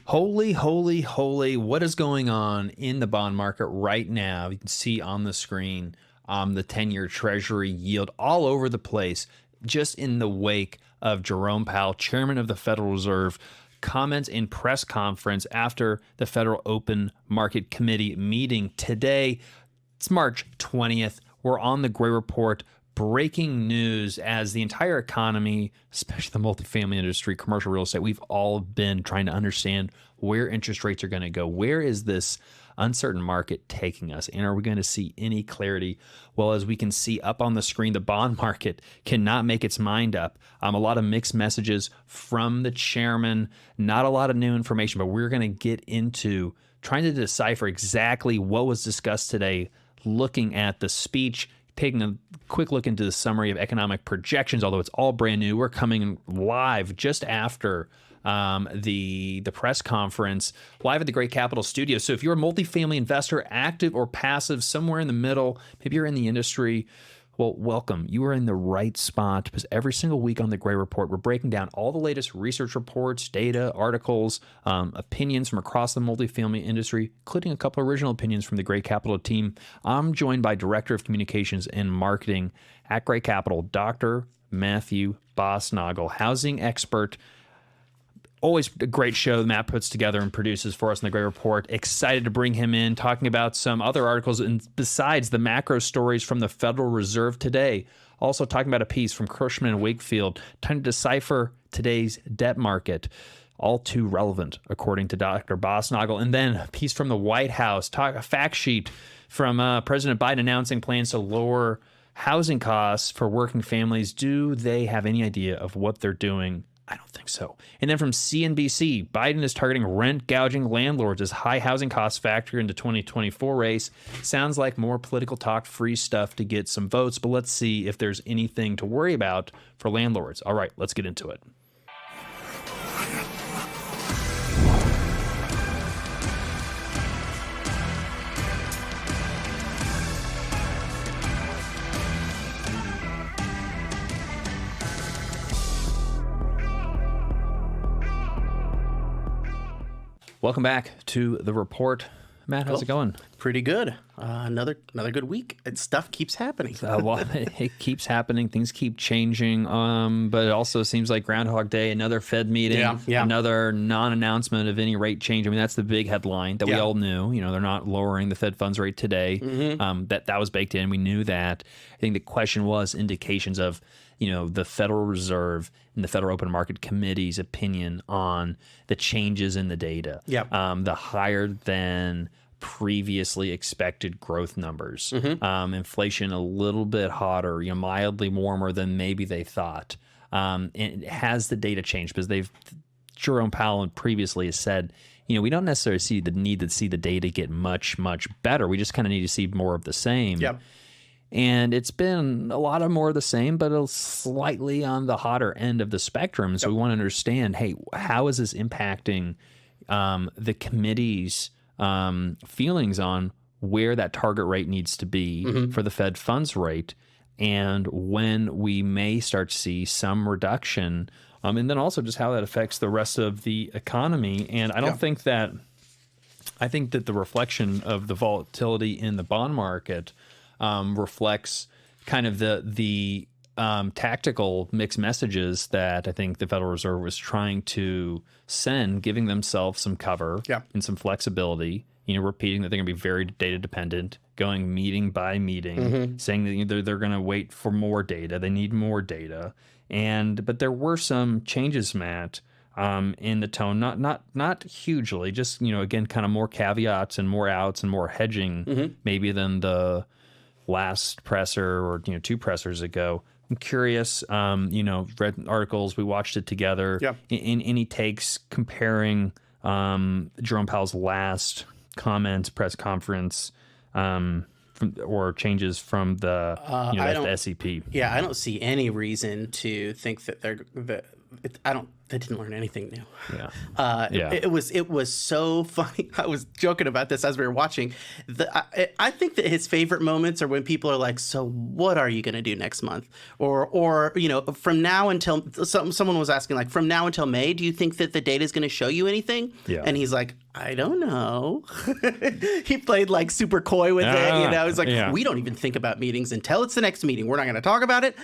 Holy, holy, holy, what is going on in the bond market right now? You can see on the screen the 10-year Treasury yield all over the place, just in the wake of Jerome Powell, chairman of the Federal Reserve, comments in press conference after the Federal Open Market Committee meeting today. It's March 20th. We're on the Gray Report. Breaking news as the entire economy, especially the multifamily industry, commercial real estate, we've all been trying to understand where interest rates are going to go. Where is this uncertain market taking us? And are we going to see any clarity? Well, as we can see up on the screen, the bond market cannot make its mind up. A lot of mixed messages from the chairman, not a lot of new information, but we're going to get into trying to decipher exactly what was discussed today, looking at the speech, taking a quick look into the summary of economic projections, although it's all brand new. We're coming live just after the press conference, live at the Great Capital Studio. So if you're a multifamily investor, active or passive, somewhere in the middle, maybe you're in the industry, well, welcome. You are in the right spot, because every single week on the Gray Report, we're breaking down all the latest research reports, data, articles, opinions from across the multifamily industry, including a couple original opinions from the Gray Capital team. I'm joined by Director of Communications and Marketing at Gray Capital, Dr. Matthew Bosnagel, housing expert. Always a great show Matt puts together and produces for us in the Gray Report. Excited to bring him in, talking about some other articles and besides the macro stories from the Federal Reserve today. Also talking about a piece from Cushman & Wakefield, trying to decipher today's debt market. All too relevant, according to Dr. Bosnagel. And then a piece from the White House, a fact sheet from President Biden announcing plans to lower housing costs for working families. Do they have any idea of what they're doing? I don't think so. And then from CNBC, Biden is targeting rent gouging landlords as high housing costs factor into 2024 race. Sounds like more political talk, free stuff to get some votes, but let's see if there's anything to worry about for landlords. All right, let's get into it. Welcome back to the report. Matt, how's it going? Pretty good. Another good week. Stuff keeps happening. Well, it keeps happening. Things keep changing. But it also seems like Groundhog Day, another Fed meeting, another non-announcement of any rate change. I mean, that's the big headline that we all knew. You know, they're not lowering the Fed funds rate today. That was baked in. We knew that. I think the question was indications of, you know, the Federal Reserve and the Federal Open Market Committee's opinion on the changes in the data. The higher than previously expected growth numbers. Inflation a little bit hotter, you know, mildly warmer than maybe they thought. And has the data changed? Because Jerome Powell previously has said, you know, we don't necessarily see the need to see the data get much better. We just kind of need to see more of the same. And it's been a lot of more of the same, but slightly on the hotter end of the spectrum. So we want to understand, hey, how is this impacting the committee's feelings on where that target rate needs to be for the Fed funds rate, and when we may start to see some reduction, and then also just how that affects the rest of the economy. And I don't think that, I think that the reflection of the volatility in the bond market reflects kind of the tactical mixed messages that I think the Federal Reserve was trying to send, giving themselves some cover and some flexibility, you know, repeating that they're going to be very data dependent, going meeting by meeting, saying that they're going to wait for more data. They need more data. But there were some changes, Matt, in the tone, not hugely, just, you know, again, kind of more caveats and more outs and more hedging maybe than the last presser or, you know, two pressers ago. I'm curious, you know, read articles, we watched it together. In any takes comparing Jerome Powell's last comments, press conference, or changes from the, you know, the SEP? I don't see any reason to think that I didn't learn anything new. Yeah. It was so funny. I was joking about this as we were watching. I think that his favorite moments are when people are like, "So what are you going to do next month?" Or from now until someone was asking like, "From now until May, do you think that the data is going to show you anything?" Yeah. And he's like, "I don't know." He played like super coy with it. He's like, "We don't even think about meetings until it's the next meeting. We're not going to talk about it."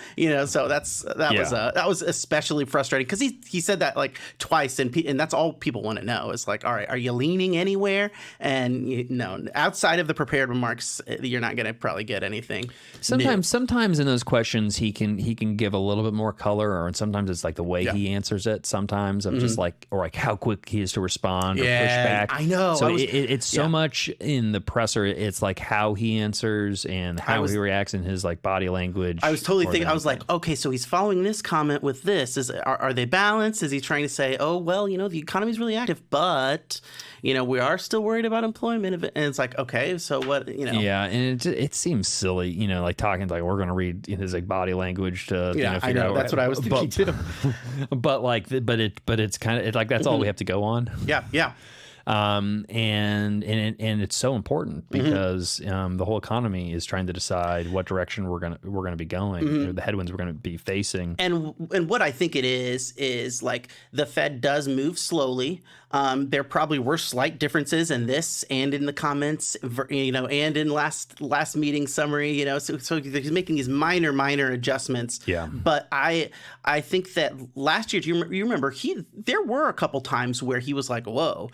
So that was especially frustrating because he said that like twice, and that's all people want to know is like, all right, are you leaning anywhere? And no, outside of the prepared remarks, you're not going to probably get anything. Sometimes in those questions he can give a little bit more color, or sometimes it's like the way he answers it. Sometimes of just like, or like how quick he is to respond or push back. I know. So it's so much in the presser. It's like how he answers and how he reacts in his like body language. I was totally thinking. I was like, okay, so he's following this comment with this. Are they balanced? Is he trying to say, oh well, the economy's really active, but we are still worried about employment? And it's like, okay, so what? Yeah, and it seems silly, like talking like we're going to read his like body language to I know that's what I was thinking too. but it's kind of like that's all we have to go on. Yeah. And it's so important because the whole economy is trying to decide what direction we're gonna be going, the headwinds we're gonna be facing. And what I think it is like the Fed does move slowly. There probably were slight differences in this and in the comments, and in last meeting summary, so he's making these minor adjustments. Yeah. But I think that last year, you remember there were a couple times where he was like, whoa,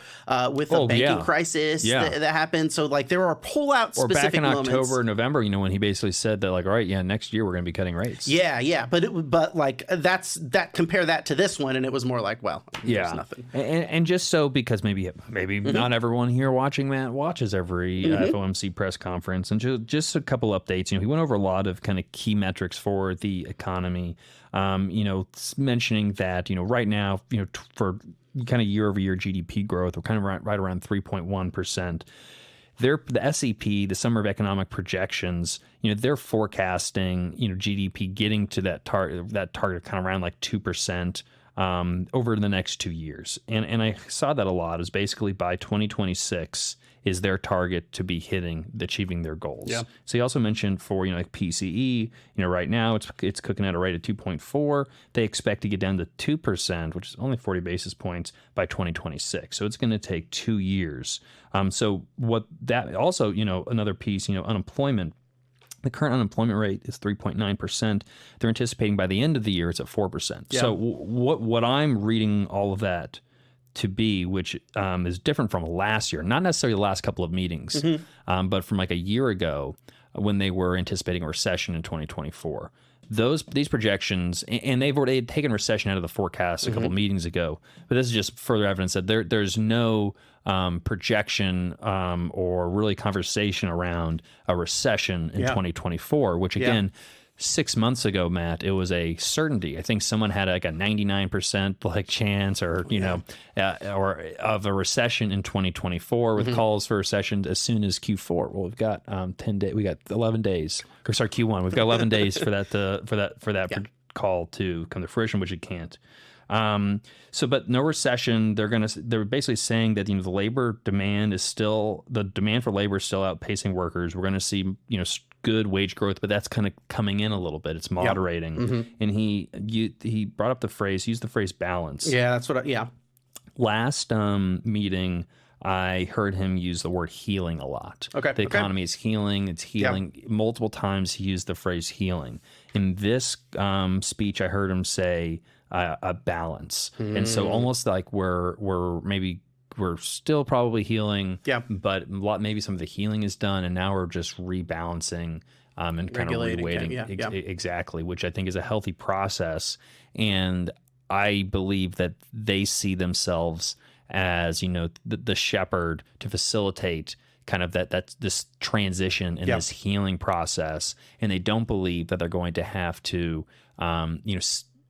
with the banking crisis that happened. So like there are pull-out specific moments. Or back in October, November, when he basically said that like, all right, next year we're going to be cutting rates. Yeah. But like compare that to this one, and it was more like, well, there's nothing. And just so because maybe not everyone here watching Matt watches every FOMC press conference, and just a couple updates. He went over a lot of kind of key metrics for the economy. Mentioning that right now for kind of year-over-year GDP growth, we're kind of right around 3.1%. The SEP, the Summer of Economic Projections, they're forecasting GDP getting to that target kind of around like 2%. Over the next 2 years. And I saw that a lot is basically by 2026 is their target to be achieving their goals. Yeah. So he also mentioned for, like PCE, right now it's cooking at a rate of 2.4. They expect to get down to 2%, which is only 40 basis points by 2026. So it's going to take 2 years. So what that also, another piece, unemployment. The current unemployment rate is 3.9%. They're anticipating by the end of the year it's at 4%. Yeah. So what I'm reading all of that to be, which is different from last year, not necessarily the last couple of meetings, but from like a year ago when they were anticipating a recession in 2024. These projections, and they've already taken recession out of the forecast a couple of meetings ago, but this is just further evidence that there's no projection or really conversation around a recession in 2024, which again, 6 months ago, Matt, it was a certainty. I think someone had like a 99% like chance or or of a recession in 2024 with calls for recession as soon as Q4. Well, we've got 10 days. We got 11 days. Or sorry, Q1. We've got 11 days for that call to come to fruition, which it can't. But no recession. They're basically saying that the labor demand the demand for labor is still outpacing workers. We're going to see good wage growth, but that's kind of coming in a little bit. It's moderating. And he brought up used the phrase balance. Yeah, that's what. Last meeting, I heard him use the word healing a lot. Okay. The economy is healing. It's healing. Yeah. Multiple times he used the phrase healing. In this speech, I heard him say a balance. And so almost like we're still probably healing, but maybe some of the healing is done, and now we're just rebalancing and kind of reweighting. Exactly, which I think is a healthy process. And I believe that they see themselves as the shepherd to facilitate kind of that's this transition and this healing process, and they don't believe that they're going to have to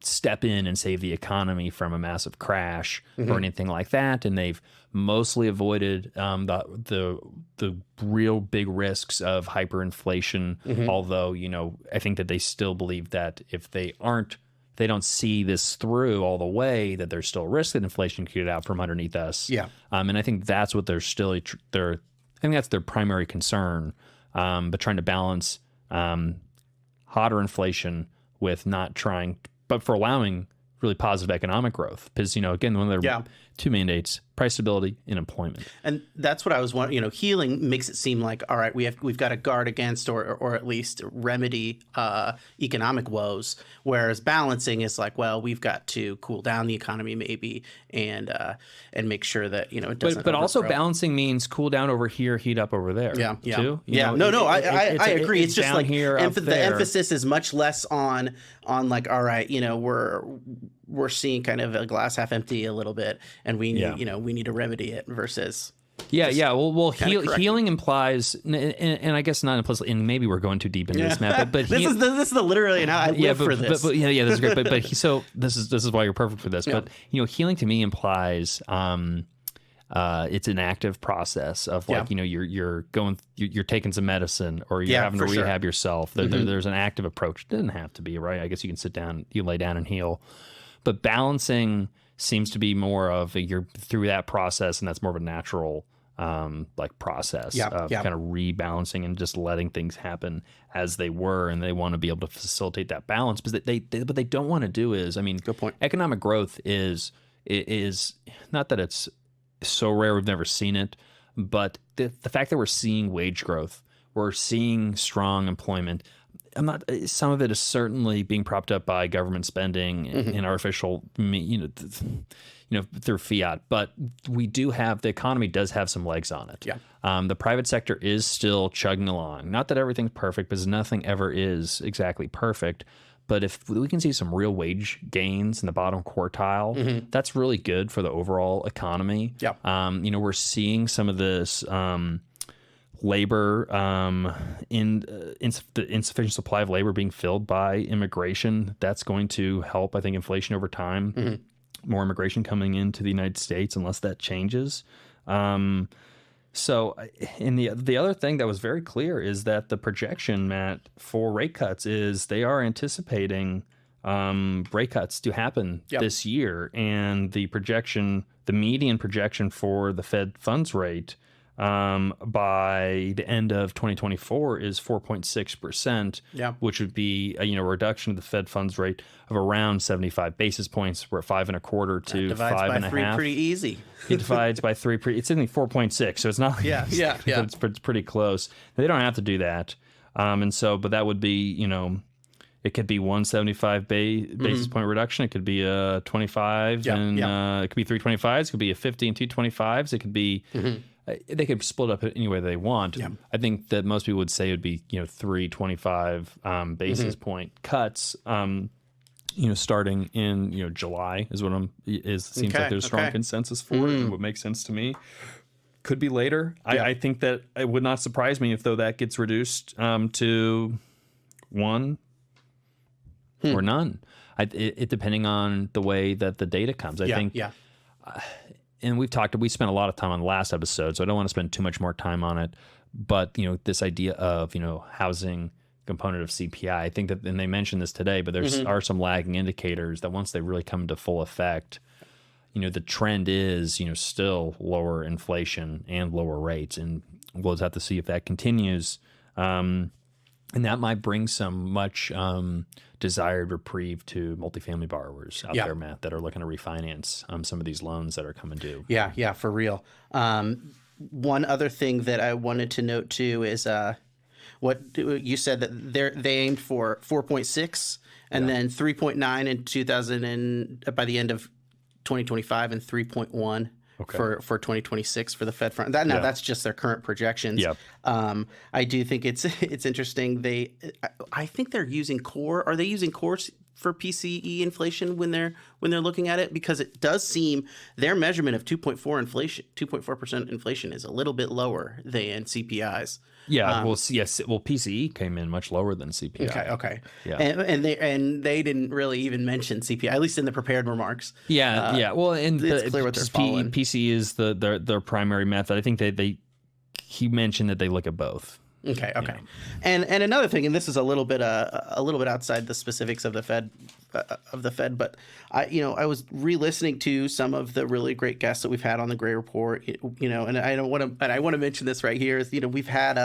step in and save the economy from a massive crash or anything like that. And they've mostly avoided the real big risks of hyperinflation. Although, I think that they still believe that if they they don't see this through all the way, that there's still a risk that inflation could get out from underneath us. Yeah. And I think that's what I think that's their primary concern. But trying to balance hotter inflation with not trying, but for allowing really positive economic growth. Because, again, one of their two mandates, price stability and employment. And that's what I was wondering. Healing makes it seem like, all right, we've got to guard against or at least remedy economic woes, whereas balancing is like, well, we've got to cool down the economy maybe and make sure that it doesn't. But also balancing means cool down over here, heat up over there. Yeah, too. I agree. It's just down like here, the emphasis is much less on like, all right, we're seeing kind of a glass half empty a little bit, and we need we need to remedy it versus. Well, healing implies, and I guess not implicitly, and maybe we're going too deep into this, Matt. But this is literally and I live for this. This is great. So this is why you're perfect for this. Yeah. But healing to me implies it's an active process of like you're taking some medicine or you're having to rehab yourself. There's an active approach. It doesn't have to be, right? I guess you can sit down, you lay down and heal, but balancing seems to be more of you're through that process, and that's more of a natural process of kind of rebalancing and just letting things happen as they were, and they want to be able to facilitate that balance. Because what they don't want to do is, good point. Economic growth is not that it's so rare we've never seen it, but the fact that we're seeing wage growth, we're seeing strong employment. Some of it is certainly being propped up by government spending and artificial, through fiat. But the economy does have some legs on it. Yeah. The private sector is still chugging along. Not that everything's perfect, because nothing ever is exactly perfect. But if we can see some real wage gains in the bottom quartile, that's really good for the overall economy. Yeah. We're seeing some of this labor the insufficient supply of labor being filled by immigration. That's going to help, I think, inflation over time. More immigration coming into the United States, unless that changes. So, and the other thing that was very clear is that the projection, Matt, for rate cuts is they are anticipating rate cuts to happen this year, and the median projection for the Fed funds rate by the end of 2024 is 4.6%, which would be a reduction of the Fed funds rate of around 75 basis points. We're at 5.25 to 5.5. By 3 pretty easy. It divides by 3. It's only 4.6, so it's not. But it's pretty close. They don't have to do that, but that would be it could be 175 basis point reduction. It could be a 25, and it could be 325s. It could be a 50 and 225s. It could be. They could split up any way they want. Yeah. I think that most people would say it would be 325 basis point cuts. Starting in July is what seems like there's strong consensus for it, and what makes sense to me. Could be later. I think that it would not surprise me if that gets reduced to 1 or none. It depending on the way that the data comes. I think. And we spent a lot of time on the last episode, so I don't want to spend too much more time on it. But, this idea of, housing component of CPI, I think that, and they mentioned this today, but there are some lagging indicators that once they really come into full effect, the trend is, still lower inflation and lower rates. And we'll just have to see if that continues. And that might bring some much desired reprieve to multifamily borrowers out there, Matt, that are looking to refinance some of these loans that are coming due. Yeah, for real. One other thing that I wanted to note too is what you said that they aimed for 4.6 and then 3.9 in by the end of 2025 and 3.1. For 2026 for the Fed fund. That's just their current projections. I do think it's interesting. I think they're using core. Are they using core for PCE inflation when they're looking at it? Because it does seem their measurement of 2.4% inflation is a little bit lower than CPI's. PCE came in much lower than CPI. Okay. Yeah. And they didn't really even mention CPI, at least in the prepared remarks. Well, and it's clear what they're following. PCE is their primary method. I think he mentioned that they look at both. Okay. And another thing, and this is a little bit outside the specifics of the Fed of the Fed. But I was re-listening to some of the really great guests that we've had on the Gray Report. And I want to mention this right here. Is, we've had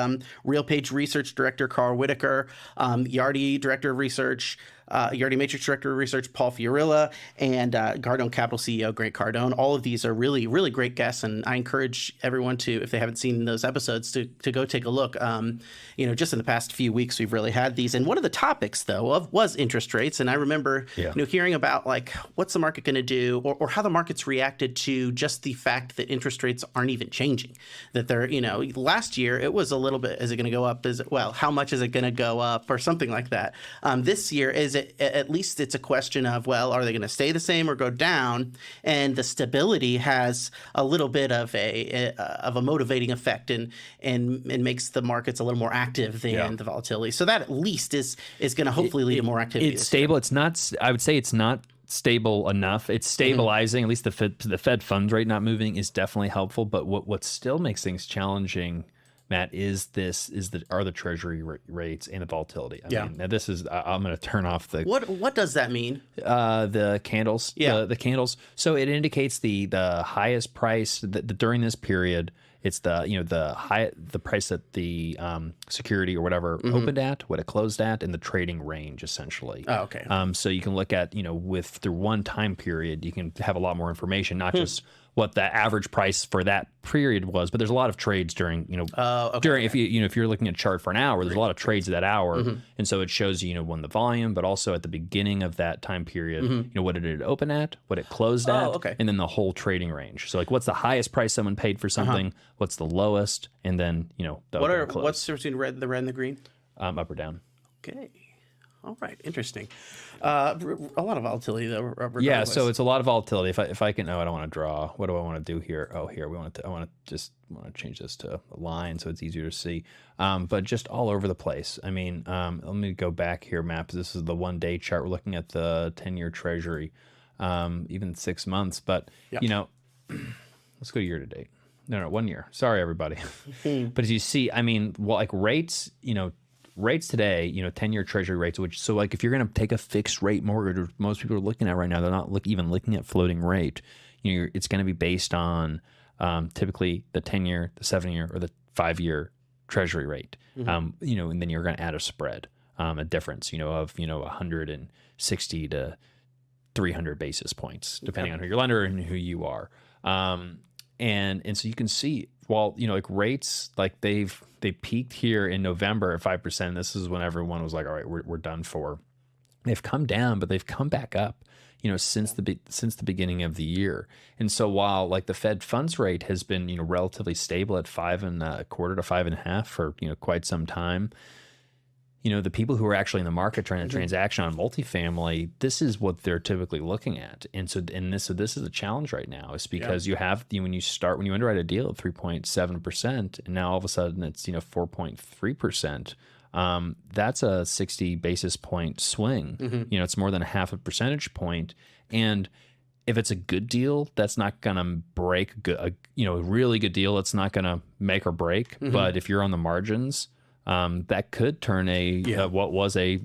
RealPage Research Director Carl Whitaker, Yardi Director of Research, Yardi Matrix Director of Research Paul Fiorilla, and Cardone Capital CEO Grant Cardone. All of these are really, really great guests, and I encourage everyone to, if they haven't seen those episodes, to go take a look. Just in the past few weeks, we've really had these. And one of the topics, though, was interest rates. And I remember hearing about what's the market going to do, or how the market's reacted to just the fact that interest rates aren't even changing. That they're, last year it was a little bit, is it going to go up? How much is it going to go up, or something like that? This year, at least it's a question of, are they going to stay the same or go down? And the stability has a little bit of a motivating effect and makes the markets a little more active than the volatility. So that at least is going to hopefully lead to more activity. It's stable. It's not. I would say it's not stable enough. It's stabilizing. At least the Fed funds rate not moving is definitely helpful. But what still makes things challenging, Matt, are the Treasury rates and the volatility. I mean, now this is, I'm going to turn off the. What does that mean? The candles. Yeah. The candles. So it indicates the highest price during this period. It's the price that the security or whatever opened at, what it closed at, and the trading range essentially. Oh, okay. So you can look at through one time period, you can have a lot more information, not just what the average price for that period was, but there's a lot of trades during if you're looking at a chart for an hour, there's a lot of trades at that hour, and so it shows when the volume, but also at the beginning of that time period, what did it open at, what it closed at, and then the whole trading range. So what's the highest price someone paid for something, what's the lowest, and then what's between the red and the green? Up or down. Okay. All right, interesting. A lot of volatility, though. Regardless. Yeah, so it's a lot of volatility. If I can, I don't want to draw. What do I want to do here? Oh, here I want to change this to a line so it's easier to see. But just all over the place. I mean, let me go back here, Matt. This is the 1-day chart. We're looking at the 10-year Treasury, even 6 months. But let's go year to date. No, 1 year. Sorry, everybody. But as you see, I mean, rates, rates today, 10-year Treasury rates, if you're going to take a fixed rate mortgage, which most people are looking at right now, they're not even looking at floating rate. It's going to be based on typically the 10-year, the 7-year, or the 5-year Treasury rate. And then you're going to add a spread, a difference, of 160 to 300 basis points, depending on who your lender and who you are. And so you can see, rates, they peaked here in November at 5%. This is when everyone was like, all right, we're done for. They've come down, but they've come back up, since the beginning of the year. And so while the Fed funds rate has been, relatively stable at 5.25 to 5.5 for, quite some time, the people who are actually in the market trying to transaction on multifamily, this is what they're typically looking at. And so this is a challenge right now. It's because you have, when you underwrite a deal at 3.7%, and now all of a sudden it's, 4.3%, that's a 60 basis point swing. It's more than a half a percentage point. And if it's a good deal, that's not going to break a really good deal. It's not going to make or break. But if you're on the margins, that could turn what was a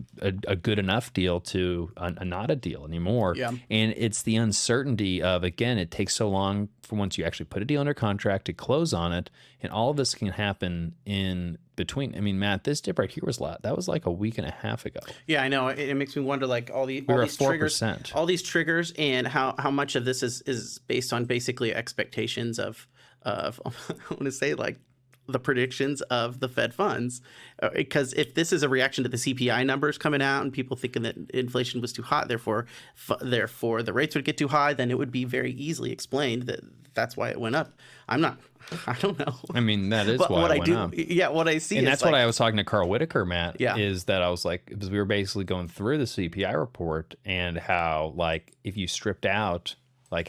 good enough deal to a not a deal anymore. Yeah. And it's the uncertainty of, again, it takes so long for once you actually put a deal under contract to close on it, and all of this can happen in between. I mean, Matt, this dip right here was like a week and a half ago. Yeah, I know. It makes me wonder, all these triggers, and how much of this is based on basically expectations of I want to say the predictions of the Fed funds, because if this is a reaction to the CPI numbers coming out and people thinking that inflation was too hot, therefore the rates would get too high, then it would be very easily explained that that's why it went up. I don't know. I mean, that is why it went up. Yeah, what I see, and that's what I was talking to Carl Whitaker, Matt. Yeah. Is that I was because we were basically going through the CPI report and how if you stripped out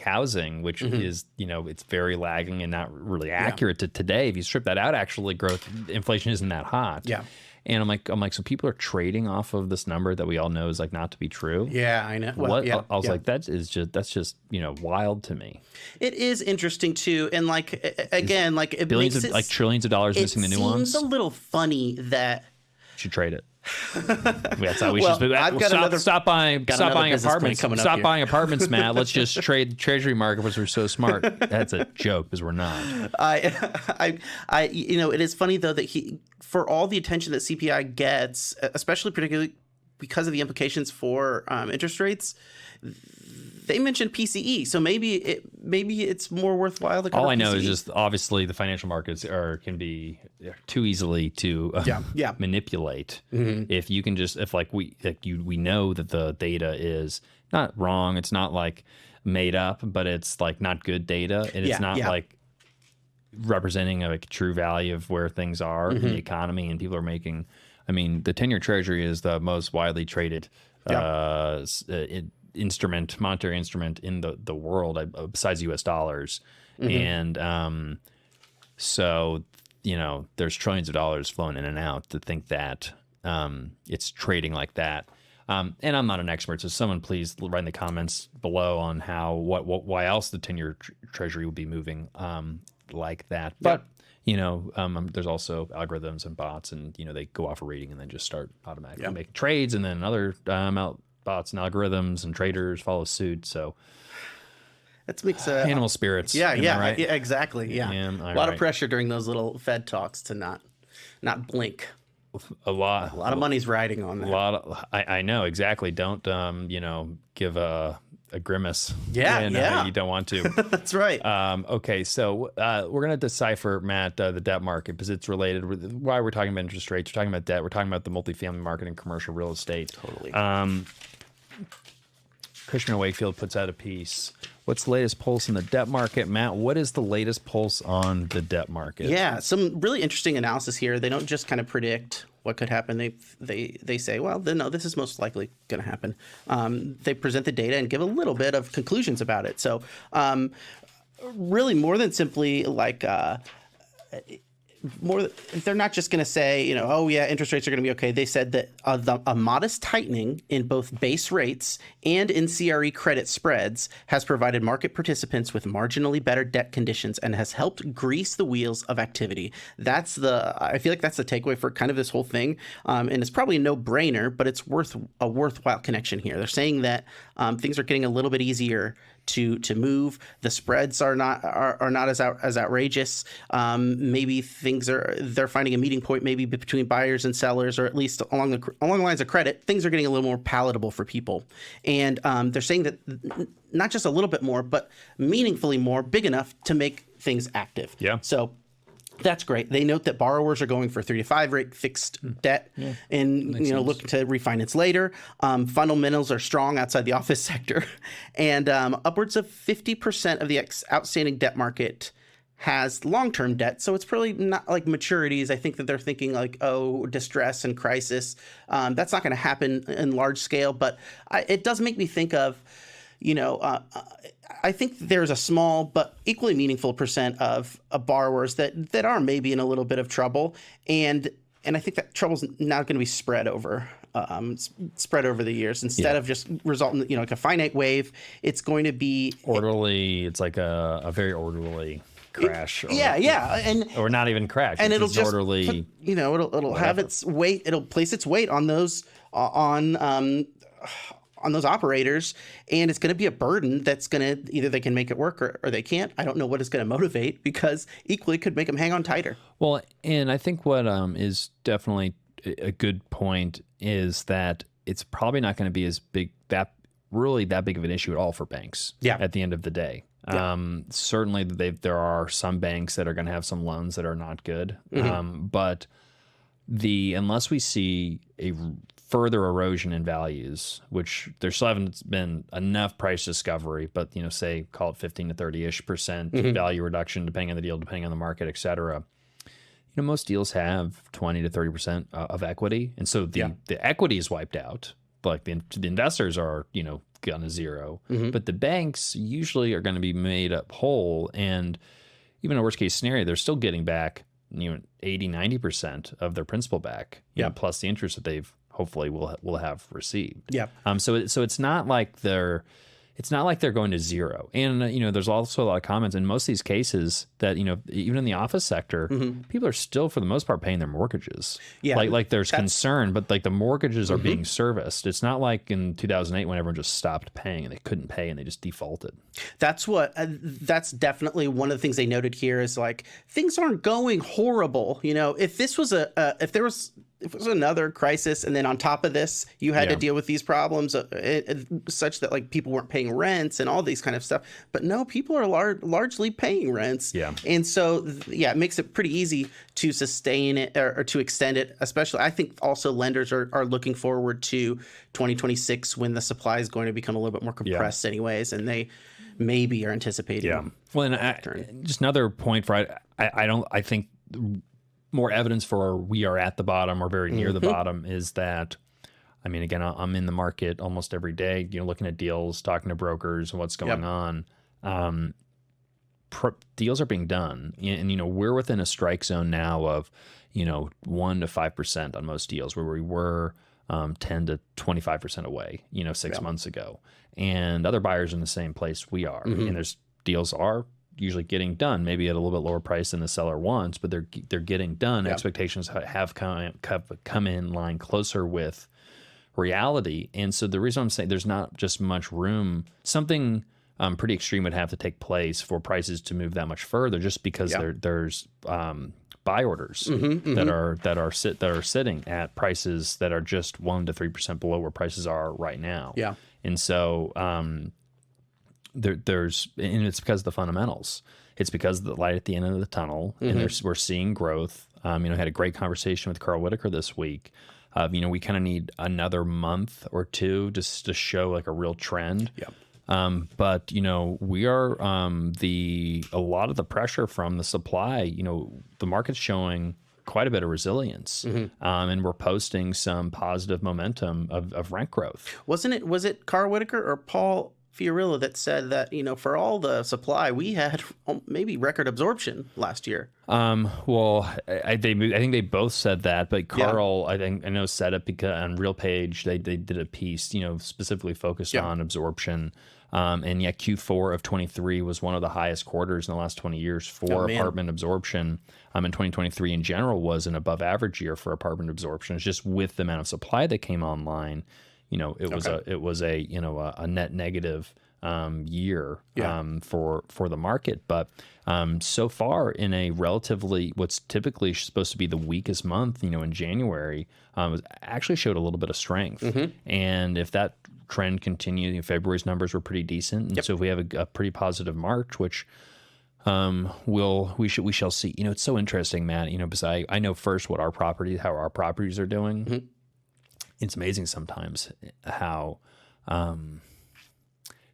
housing, which is, it's very lagging and not really accurate to today. If you strip that out, actually inflation isn't that hot. Yeah. And I'm like, so people are trading off of this number that we all know is not to be true. Yeah, I know. Well, I was like, that's just wild to me. It is interesting too. And again, billions of trillions of dollars missing the nuance. It seems a little funny that should trade it. That's how we Well, should. I've got Stop buying apartments. coming up Stop here. buying apartments, Matt. Let's just trade the Treasury market because we're so smart. That's a joke because we're not. It is funny though that for all the attention that CPI gets, especially particularly because of the implications for interest rates, they mentioned PCE, so maybe it's more worthwhile to cover All I know PCE. is just obviously the financial markets can be too easily to manipulate. If you can just we know that the data is not wrong, it's not like made up, but it's like not good data, and it's not like representing a true value of where things are in the economy and people are making. I mean, the 10-year Treasury is the most widely traded monetary instrument in the world besides U.S. dollars. And so, there's trillions of dollars flowing in and out. To think that it's trading like that. And I'm not an expert, so someone please write in the comments below on why else the 10-year Treasury would be moving like that. But there's also algorithms and bots, and they go off a rating and then just start automatically making trades, and then other bots and algorithms and traders follow suit. So that makes animal spirits. Right? Yeah, exactly. Yeah, a lot of pressure during those little Fed talks to not blink. A lot of money's riding on that. I know exactly. Don't give a grimace. You don't want to. That's right. Okay, so we're going to decipher, Matt, the debt market because it's related with why we're talking about interest rates. We're talking about debt. We're talking about the multifamily market and commercial real estate. Totally. Cushman & Wakefield puts out a piece. What's the latest pulse in the debt market? Matt, what is the latest pulse on the debt market? Yeah, some really interesting analysis here. They don't just kind of predict what could happen. They say, well, no, this is most likely going to happen. They present the data and give a little bit of conclusions about it. So really more than simply like they're not just going to say, interest rates are going to be okay. They said that a modest tightening in both base rates and in CRE credit spreads has provided market participants with marginally better debt conditions and has helped grease the wheels of activity. I feel like that's the takeaway for kind of this whole thing. And it's probably a no-brainer, but it's a worthwhile connection here. They're saying that things are getting a little bit easier to move. The spreads are not as outrageous. Maybe they're finding a meeting point maybe between buyers and sellers, or at least along the lines of credit. Things are getting a little more palatable for people, and they're saying that not just a little bit more, but meaningfully more, big enough to make things active. Yeah. So that's great. They note that borrowers are going for 3 to 5 rate fixed debt and looking to refinance later. Fundamentals are strong outside the office sector, and upwards of 50% of the outstanding debt market has long-term debt. So it's probably not like maturities. I think that they're thinking like, distress and crisis. That's not going to happen in large scale, but it does make me think of, I think there's a small but equally meaningful percent of borrowers that are maybe in a little bit of trouble, and I think that trouble's now going to be spread over the years instead of just resulting, like a finite wave. It's going to be orderly. It's like a very orderly crash. Or not even crash. And it'll just orderly. It'll have its weight. It'll place its weight on those on those operators, and it's going to be a burden that's going to either they can make it work or they can't. I don't know what is going to motivate, because equally could make them hang on tighter. Well, and I think what is definitely a good point is that it's probably not going to be as big that big of an issue at all for banks. At the end of the day. Certainly there are some banks that are going to have some loans that are not good. But unless we see a further erosion in values, which there still haven't been enough price discovery, but say call it 15 to 30-ish% value reduction, depending on the deal, depending on the market, et cetera. Most deals have 20 to 30% of equity, and so the equity is wiped out. Like the investors are gone to zero, but the banks usually are going to be made up whole, and even in a worst case scenario, they're still getting back 80-90% of their principal back, plus the interest that they've hopefully will have received. So it's not like it's not like they're going to zero. And, there's also a lot of comments in most of these cases that, even in the office sector, people are still, for the most part, paying their mortgages. Yeah. Like there's concern, but like the mortgages are being serviced. It's not like in 2008 when everyone just stopped paying and they couldn't pay and they just defaulted. That's definitely one of the things they noted here is like, things aren't going horrible. If this was if it was another crisis, and then on top of this, you had to deal with these problems such that like people weren't paying rents and all these kind of stuff. But no, people are largely paying rents. Yeah. And so, it makes it pretty easy to sustain it or to extend it. Especially, I think also lenders are looking forward to 2026 when the supply is going to become a little bit more compressed anyways. And they maybe are anticipating. Yeah. Well, and just another point for, I think more evidence for we are at the bottom or very near the bottom is that, I mean, again, I'm in the market almost every day, looking at deals, talking to brokers and what's going on. Deals are being done, and we're within a strike zone now of 1 to 5% on most deals, where we were 10 to 25% away 6 months ago, and other buyers are in the same place we are. And there's deals are usually getting done, maybe at a little bit lower price than the seller wants, but they're getting done. Expectations have come in line closer with reality. And so the reason I'm saying there's not just much room, something pretty extreme would have to take place for prices to move that much further, just because there's buy orders that are sitting at prices that are just 1 to 3% below where prices are right now. Yeah. And so and it's because of the fundamentals. It's because of the light at the end of the tunnel, and we're seeing growth. I had a great conversation with Carl Whitaker this week. We kind of need another month or two just to show like a real trend. Yeah. But we are a lot of the pressure from the supply. The market's showing quite a bit of resilience, and we're posting some positive momentum of rent growth. Was it Carl Whitaker or Paul Fiorillo that said that for all the supply we had maybe record absorption last year? Well, I think they both said that, but Carl, I know said it because on RealPage they did a piece specifically focused on absorption. And Q4 of 23 was one of the highest quarters in the last 20 years for apartment absorption. And 2023 in general was an above average year for apartment absorption. It's just with the amount of supply that came online, it was a net negative year for the market. But so far in a relatively what's typically supposed to be the weakest month, in January, actually showed a little bit of strength. And if that trend continues, February's numbers were pretty decent. And so if we have a pretty positive March, which we shall see. It's so interesting, Matt, because I know first how our properties are doing. It's amazing sometimes how the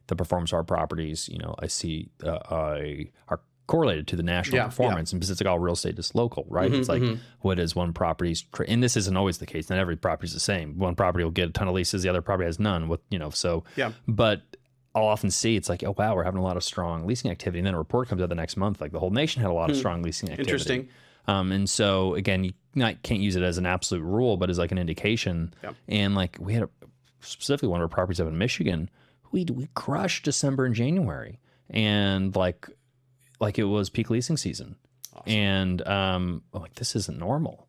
performance of our properties, I see are correlated to the national performance. And because it's like all real estate is local, right? It's like, what is one property's, and this isn't always the case. Not every property is the same. One property will get a ton of leases, the other property has none. But I'll often see it's like, oh, wow, we're having a lot of strong leasing activity. And then a report comes out the next month, like the whole nation had a lot of strong leasing activity. Interesting. And so again, you can't use it as an absolute rule, but as like an indication. And like we had specifically one of our properties up in Michigan, we crushed December and January, and like it was peak leasing season. Awesome. And I'm like, this isn't normal.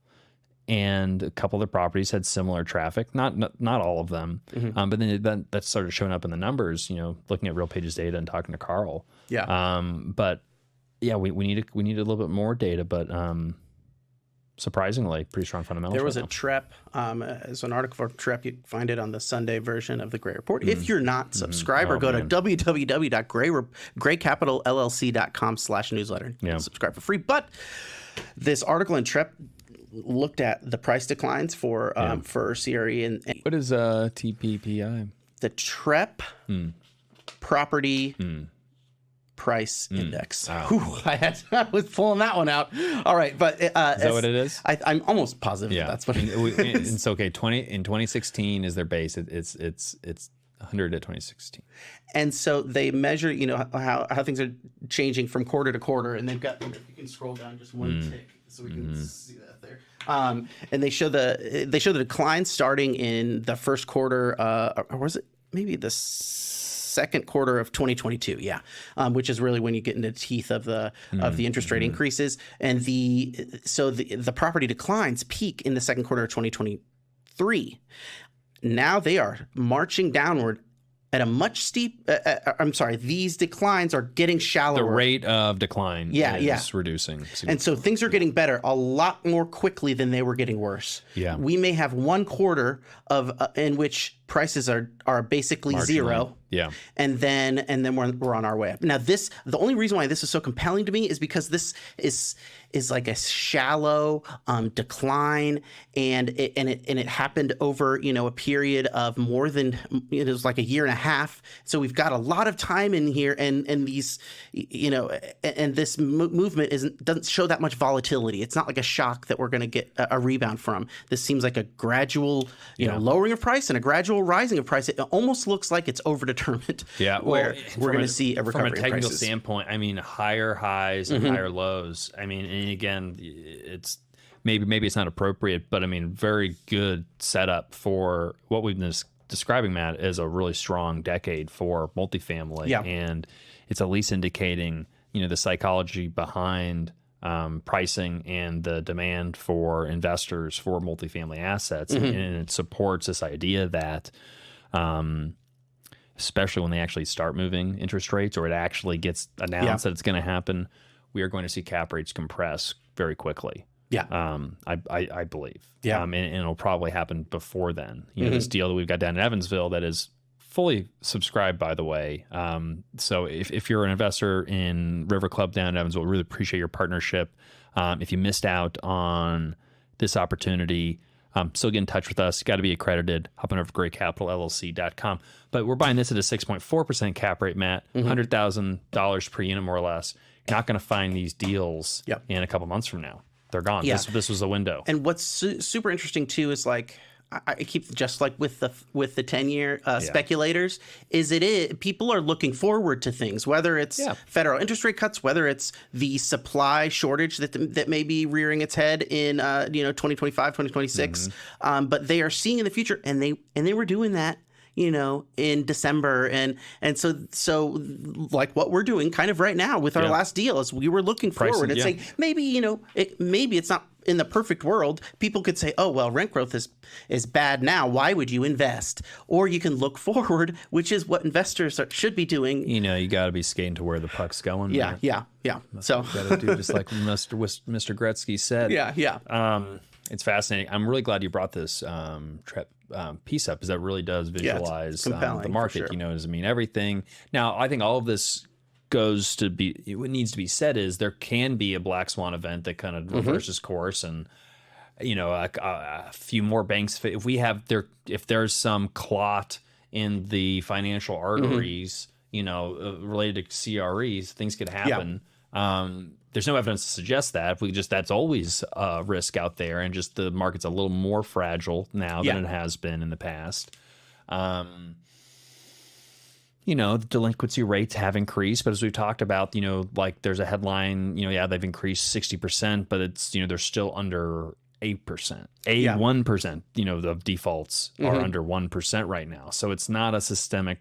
And a couple of the properties had similar traffic, not all of them, but then that started showing up in the numbers. Looking at RealPage's data and talking to Carl. But yeah, we need a little bit more data, but surprisingly, pretty strong fundamentals. There was a TREP, as an article for TREP. You can find it on the Sunday version of the Gray Report. If you're not subscriber, go to www.graycapitalllc.com/newsletter. Subscribe for free. But this article in TREP looked at the price declines for CRE and what is TPPI? The TREP property price index. Whew, I was pulling that one out. All right, but is that what it is? I'm almost positive that's what it is. It's okay. In 2016 is their base. It's 100 to 2016. And so they measure, how things are changing from quarter to quarter, and they've got. You can scroll down just one tick so we can see that there. And they show the decline starting in the first quarter, or was it maybe the second quarter of 2022. Yeah, which is really when you get into the teeth of the interest rate increases, and the property declines peak in the second quarter of 2023. Now they are marching downward at a much steep. I'm sorry, these declines are getting shallower. The rate of decline is reducing. And so things are getting better a lot more quickly than they were getting worse. Yeah. We may have one quarter of in which prices are basically zero. Yeah. And then we're on our way up. Now the only reason why this is so compelling to me is because this is like a shallow decline, and it happened over a period of more than, it was like a year and a half. So we've got a lot of time in here, and these and this movement doesn't show that much volatility. It's not like a shock that we're going to get a rebound from. This seems like a gradual lowering of price and a gradual rising of price. It almost looks like it's overdetermined. Yeah, where we're going to see a recovery from a technical in prices. standpoint. I mean, higher highs and higher lows. I mean, and again, it's maybe it's not appropriate, but I mean, very good setup for what we've been describing, Matt, as a really strong decade for multifamily. Yeah. And it's at least indicating the psychology behind pricing and the demand for investors for multifamily assets, and it supports this idea that, especially when they actually start moving interest rates, or it actually gets announced that it's going to happen, we are going to see cap rates compress very quickly. Yeah. I believe. Yeah. And it'll probably happen before then. This deal that we've got down in Evansville that is fully subscribed, by the way. So if you're an investor in River Club down in Evansville, we really appreciate your partnership. If you missed out on this opportunity, still get in touch with us. Got to be accredited. Hop on over to graycapitalllc.com. But we're buying this at a 6.4% cap rate, Matt. $100,000 per unit, more or less. You're not going to find these deals in a couple months from now. They're gone. Yeah. This was the window. And what's super interesting too is, like, I keep, just like with the 10-year speculators, people are looking forward to things, whether it's federal interest rate cuts, whether it's the supply shortage that may be rearing its head in 2025, 2026, but they are seeing in the future, and they were doing that in December, and so like what we're doing kind of right now with our last deal is we were looking forward and saying maybe maybe it's not in the perfect world. People could say, oh well, rent growth is bad now. Why would you invest? Or you can look forward, which is what investors should be doing. You got to be skating to where the puck's going. Yeah. So you got to do just like Mr. Gretzky said. Yeah. It's fascinating. I'm really glad you brought this piece up, because that really does visualize the market. Sure. Does it mean everything? Now, I think all of this what needs to be said is there can be a black swan event that kind of reverses course, and a few more banks. If there's some clot in the financial arteries, related to CREs, things could happen. There's no evidence to suggest that. That's always a risk out there, and just the market's a little more fragile now than it has been in the past. The delinquency rates have increased, but as we've talked about, like there's a headline, they've increased 60%, but it's, they're still under 8%, 1%, of defaults are under 1% right now. So it's not a systemic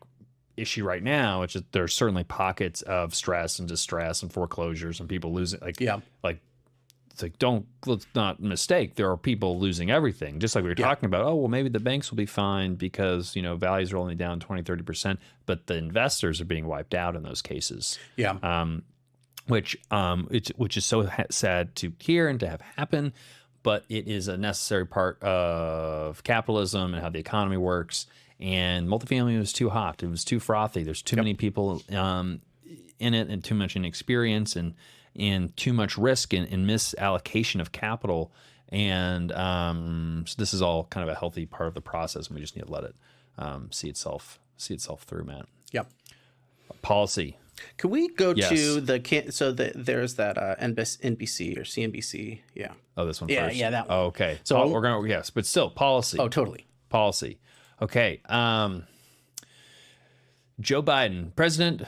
issue right now. It's just, there's certainly pockets of stress and distress and foreclosures and people losing, it's like, let's not mistake, there are people losing everything, just like we were talking about. Oh, well, maybe the banks will be fine because, values are only down 20-30%, but the investors are being wiped out in those cases. Which is so sad to hear and to have happen, but it is a necessary part of capitalism and how the economy works. And multifamily was too hot. It was too frothy. There's too many people in it, and too much inexperience, and too much risk and misallocation of capital. And so this is all kind of a healthy part of the process, and we just need to let it see itself through, Matt. Yep. Policy. Can we go to there's that NBC or CNBC? Yeah. Oh, this one first. Yeah, that one. Oh, okay. So we're going to, but still, policy. Oh, totally. Policy. Okay. Joe Biden, President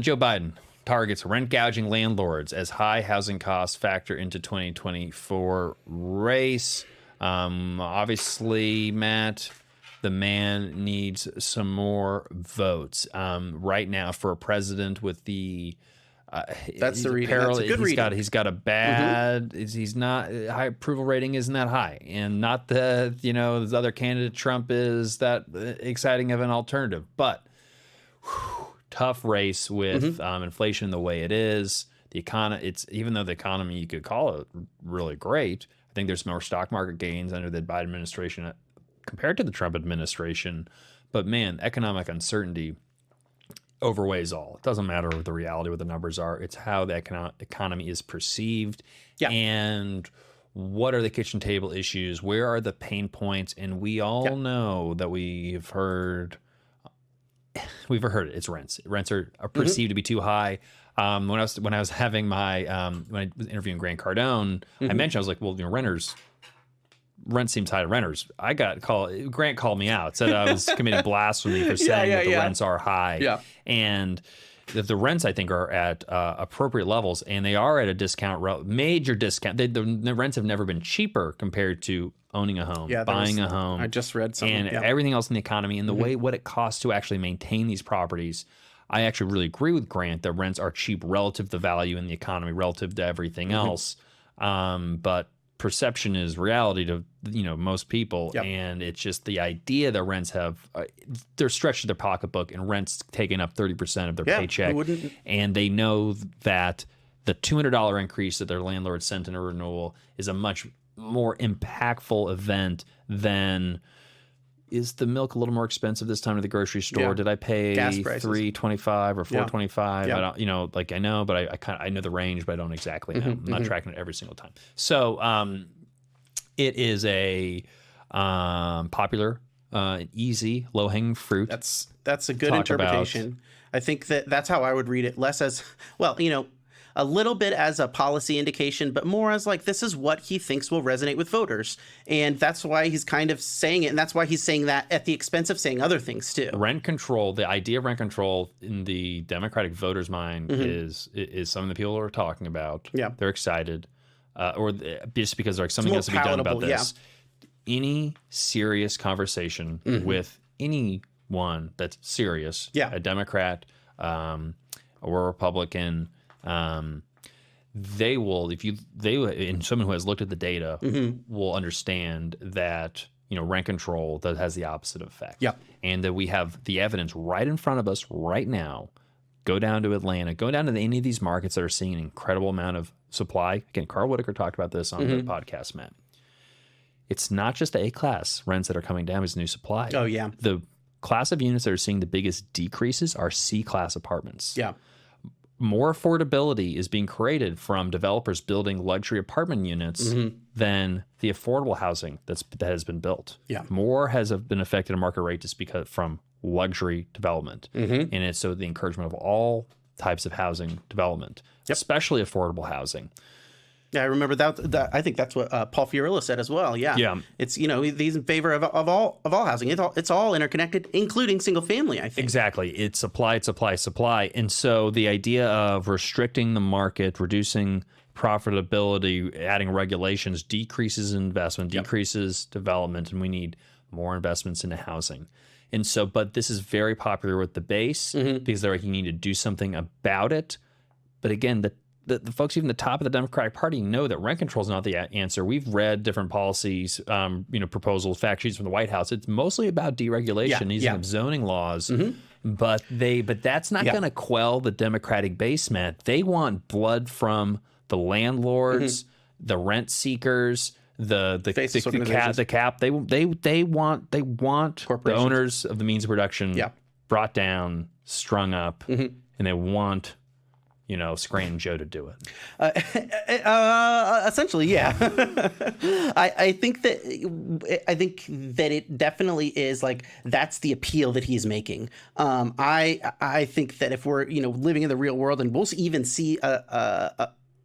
Joe Biden targets rent gouging landlords as high housing costs factor into 2024 race. Obviously, Matt, The man needs some more votes. Right now, for a president with the That's the reading. That's a good reading. He's got a bad. He's not high approval rating isn't that high, and not the this other candidate Trump is that exciting of an alternative. But tough race with inflation the way it is. The economy. Even though the economy you could call it really great. I think there's more stock market gains under the Biden administration compared to the Trump administration. But man, economic uncertainty overweighs all. It doesn't matter what the reality, what the numbers are. It's how the economy is perceived, and what are the kitchen table issues? Where are the pain points? And we all know that we've heard it. It's rents. Rents are perceived to be too high. When I was having my when I was interviewing Grant Cardone, I mentioned I was like, well, rent seems high to renters. I got called. Grant called me out, said I was committing blasphemy for saying that the rents are high. Yeah. And the rents, I think, are at appropriate levels, and they are at a discount, major discount. The rents have never been cheaper compared to owning a home, buying a home. I just read something. And everything else in the economy, and the way what it costs to actually maintain these properties. I actually really agree with Grant that rents are cheap relative to value in the economy, relative to everything else. But perception is reality to most people, and it's just the idea that rents have they're stretched to their pocketbook, and rents taking up 30% of their paycheck, and they know that the $200 increase that their landlord sent in a renewal is a much more impactful event than. Is the milk a little more expensive this time at the grocery store? Yeah. Did I pay $3.25 or $4.25? Yeah. I don't, I know, but I know the range, but I don't exactly know. I'm not tracking it every single time. So it is a popular, easy, low hanging fruit. That's a good interpretation. I think that's how I would read it. Less as a little bit as a policy indication, but more as like, this is what he thinks will resonate with voters. And that's why he's kind of saying it. And that's why he's saying that at the expense of saying other things too. Rent control, the idea of rent control in the Democratic voters' mind is something that people are talking about. Yeah. They're excited. Or just because like something has to be done about this. Yeah. Any serious conversation with anyone that's serious, a Democrat or a Republican, and someone who has looked at the data will understand that rent control that has the opposite effect. Yeah. And that we have the evidence right in front of us right now. Go down to Atlanta, go down to any of these markets that are seeing an incredible amount of supply. Again, Carl Whitaker talked about this on the podcast, Matt. It's not just the A-class rents that are coming down as new supply. Oh yeah. The class of units that are seeing the biggest decreases are C-class apartments. Yeah. More affordability is being created from developers building luxury apartment units than the affordable housing that has been built. Yeah. More has been affected in market rate just because from luxury development. And it's so the encouragement of all types of housing development, especially affordable housing. Yeah, I remember that. I think that's what Paul Fiorillo said as well. Yeah, yeah. It's he's in favor of all housing. It's all interconnected, including single family. I think exactly. It's supply, and so the idea of restricting the market, reducing profitability, adding regulations, decreases investment, decreases development, and we need more investments into housing. And so, but this is very popular with the base because they're like, you need to do something about it. But again, the folks even the top of the Democratic Party know that rent control is not the answer. We've read different policies, proposals, fact sheets from the White House. It's mostly about deregulation, easing of zoning laws. But that's not going to quell the Democratic base, Matt. They want blood from the landlords, the rent seekers, the cap. They want the owners of the means of production brought down, strung up, and they want Scranton Joe to do it. Essentially, yeah. I think that it definitely is like that's the appeal that he's making. I think that if we're living in the real world, and we'll even see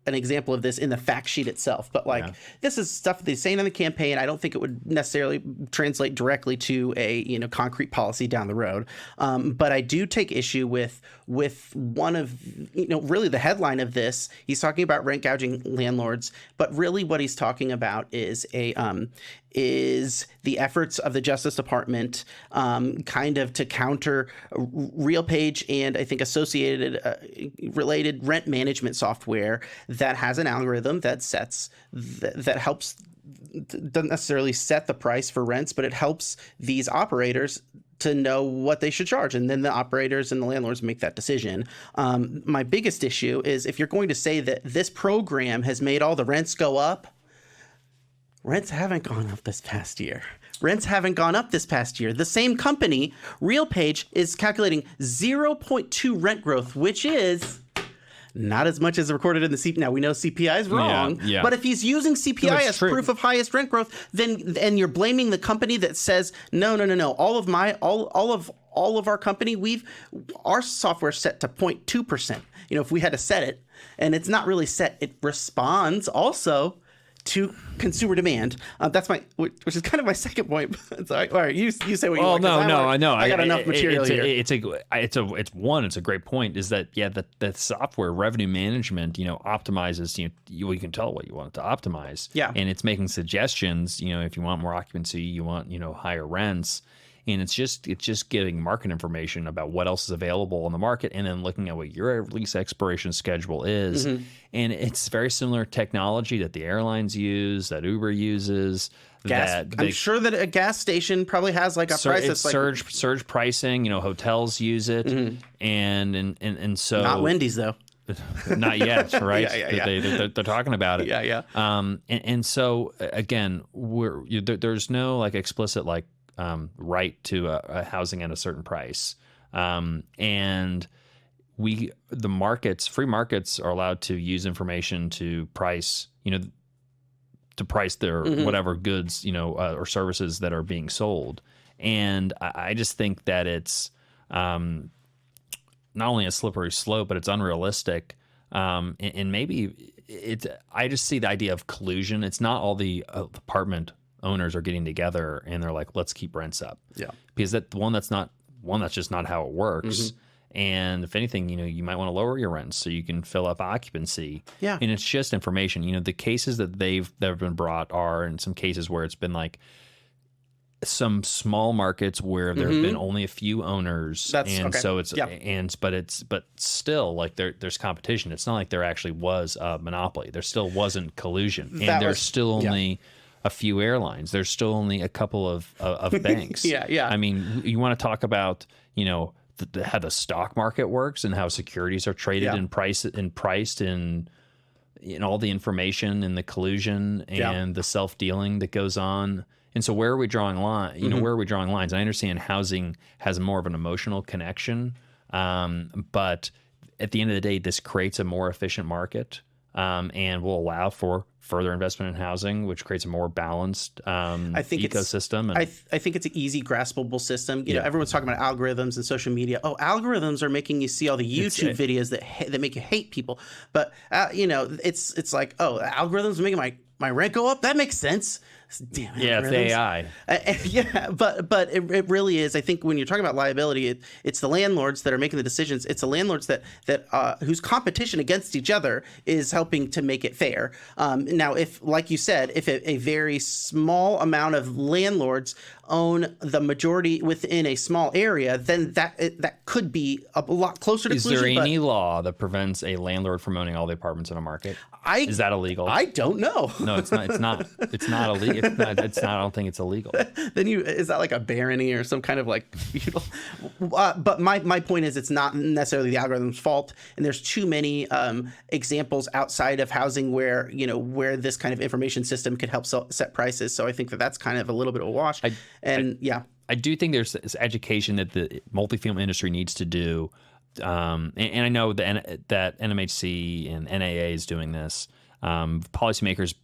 an example of this in the fact sheet itself, but like this is stuff they're saying in the campaign. I don't think it would necessarily translate directly to a concrete policy down the road. But I do take issue with one of really the headline of this. He's talking about rent gouging landlords, but really what he's talking about is is the efforts of the Justice Department kind of to counter RealPage and I think associated related rent management software that has an algorithm that helps, doesn't necessarily set the price for rents, but it helps these operators to know what they should charge. And then the operators and the landlords make that decision. My biggest issue is if you're going to say that this program has made all the rents go up, rents haven't gone up this past year. Rents haven't gone up this past year. The same company, RealPage, is calculating 0.2 rent growth, which is not as much as recorded in the CPI. Now, we know CPI is wrong, but if he's using CPI as proof of highest rent growth, then and you're blaming the company that says, no, all of our company, our software set to 0.2%. If we had to set it, and it's not really set, it responds also to consumer demand. That's which is kind of my second point. Sorry. All right, you say what you want. No, I know. I got enough material here. It's a great point. Is that the software revenue management optimizes. You can tell what you want it to optimize. Yeah, and it's making suggestions. If you want more occupancy, you want higher rents. And it's just giving market information about what else is available on the market, and then looking at what your lease expiration schedule is. Mm-hmm. And it's very similar technology that the airlines use, that Uber uses. I'm sure that a gas station probably has like a price that's like surge pricing. Hotels use it, mm-hmm. and so not Wendy's though. Not yet, right? Yeah. They're talking about it. Yeah. And so again, there's no like explicit like right to a housing at a certain price, and the markets, free markets, are allowed to use information to price, to price their mm-hmm. whatever goods, or services that are being sold. And I just think that it's not only a slippery slope, but it's unrealistic. And maybe I just see the idea of collusion. It's not all the apartment owners are getting together and they're like, let's keep rents up. Yeah. Because that's just not how it works. Mm-hmm. And if anything, you might want to lower your rents so you can fill up occupancy. Yeah. And it's just information. The cases that have been brought are in some cases where it's been like some small markets where there have mm-hmm. been only a few owners. So it's but still like there's competition. It's not like there actually was a monopoly. There still wasn't collusion. There's still only a few airlines. There's still only a couple of banks. Yeah. I mean, you want to talk about, how the stock market works and how securities are traded and priced in all the information and the collusion and the self-dealing that goes on. And so where are we drawing mm-hmm. where are we drawing lines? I understand housing has more of an emotional connection, but at the end of the day, this creates a more efficient market. And will allow for further investment in housing, which creates a more balanced ecosystem. I think it's an easy, graspable system. Everyone's talking about algorithms and social media. Oh, algorithms are making you see all the YouTube videos that make you hate people. But it's like, oh, algorithms are making my rent go up. That makes sense. Damn it. Yeah, it's AI. But it really is. I think when you're talking about liability, it's the landlords that are making the decisions. It's the landlords that whose competition against each other is helping to make it fair. Now, if, like you said, if a very small amount of landlords own the majority within a small area, then that could be a lot closer to collusion. Is there any law that prevents a landlord from owning all the apartments in a market? Is that illegal? I don't know. No, it's not. It's not. It's not illegal. It's not. I don't think it's illegal. Then is that like a barony or some kind of like feudal? But my point is, it's not necessarily the algorithm's fault, and there's too many examples outside of housing where this kind of information system could help set prices. So I think that's kind of a little bit of a wash. I do think there's this education that the multifamily industry needs to do. And I know that NMHC and NAA is doing this. Policymakers,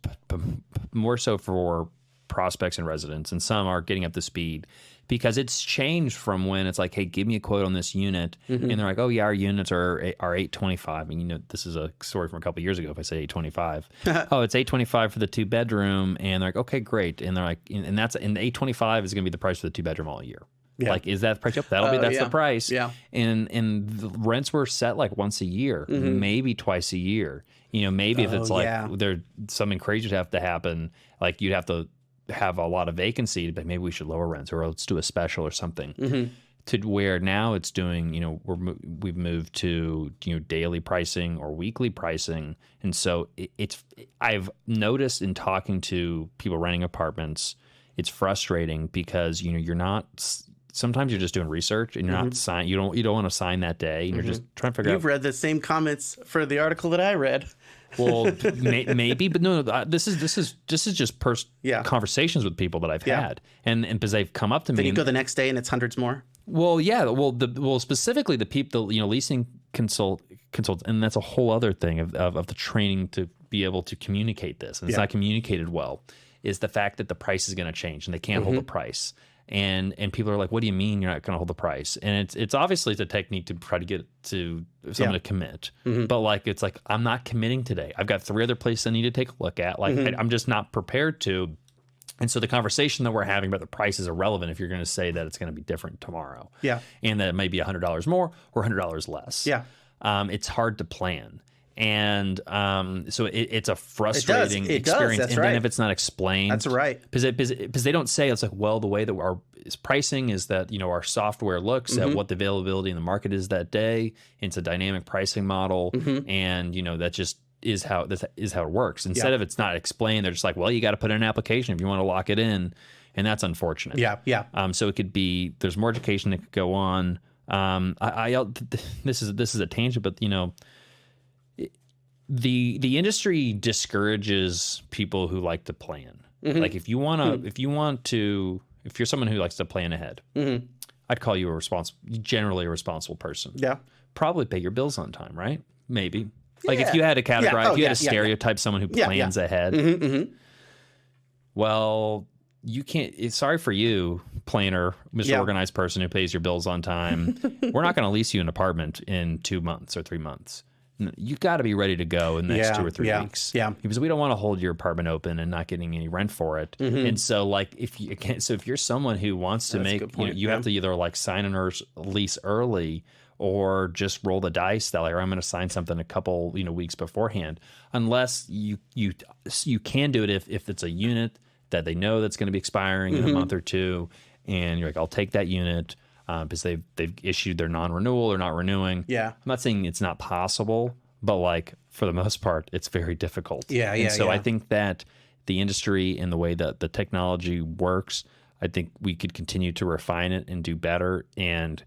more so for prospects and residents, and some are getting up to speed because it's changed from when it's like, hey, give me a quote on this unit, and they're like, oh yeah, our units are 825. And this is a story from a couple of years ago. If I say 825, oh, it's 825 for the 2-bedroom, and they're like, okay, great, and they're like, and the 825 is going to be the price for the 2-bedroom all year. Yeah. Like, is that the price? Yep, that's the price. Yeah. And the rents were set like once a year, maybe twice a year. Maybe if it's like there's something crazy to have to happen, like you'd have to have a lot of vacancy, but maybe we should lower rents or let's do a special or something. To where now it's doing, we've moved to daily pricing or weekly pricing, and so I've noticed in talking to people renting apartments, it's frustrating because you're not. Sometimes you're just doing research and you're not sign. You don't want to sign that day, and you're just trying to figure out. You've read the same comments for the article that I read. Well, maybe, but no. This is just conversations with people that I've had, and because they've come up to me. Then you go the next day and it's hundreds more. Well, yeah. Well, specifically the people, leasing consultants, and that's a whole other thing of the training to be able to communicate this, and it's not communicated well. Is the fact that the price is going to change and they can't hold the price. And people are like, what do you mean you're not going to hold the price? And it's obviously a technique to try to get to someone to commit. But it's like, I'm not committing today. I've got 3 other places I need to take a look at. Like, I'm just not prepared to. And so the conversation that we're having about the price is irrelevant if you're going to say that it's going to be different tomorrow. Yeah. And that it may be $100 more or $100 less. Yeah. It's hard to plan. And so it's a frustrating experience. That's and right. then if it's not explained, that's right. Because they don't say, it's like, well, the way that our pricing is that our software looks at what the availability in the market is that day. It's a dynamic pricing model, and that just is how it works. Instead of it's not explained, they're just like, well, you got to put in an application if you want to lock it in, and that's unfortunate. Yeah. So it could be there's more education that could go on. This is a tangent, but the industry discourages people who like to plan. Like if you're someone who likes to plan ahead, I'd call you generally a responsible person. Yeah. Probably pay your bills on time, right? Maybe. Like if you had to categorize, if you had to stereotype someone who plans ahead, well, you can't. Sorry for you, planner, Mr. Organized person who pays your bills on time. We're not going to lease you an apartment in 2 months or 3 months. You got to be ready to go in the next 2 or 3 weeks. Yeah, because we don't want to hold your apartment open and not getting any rent for it. And so, like, if you're someone who wants to you have to either like sign a lease early or just roll the dice that, like, I'm going to sign something a couple weeks beforehand. Unless you can do it if it's a unit that they know that's going to be expiring in a month or two, and you're like, I'll take that unit. Because they've issued their non-renewal or not renewing. Yeah, I'm not saying it's not possible, but like for the most part, it's very difficult. So I think that the industry and the way that the technology works, I think we could continue to refine it and do better and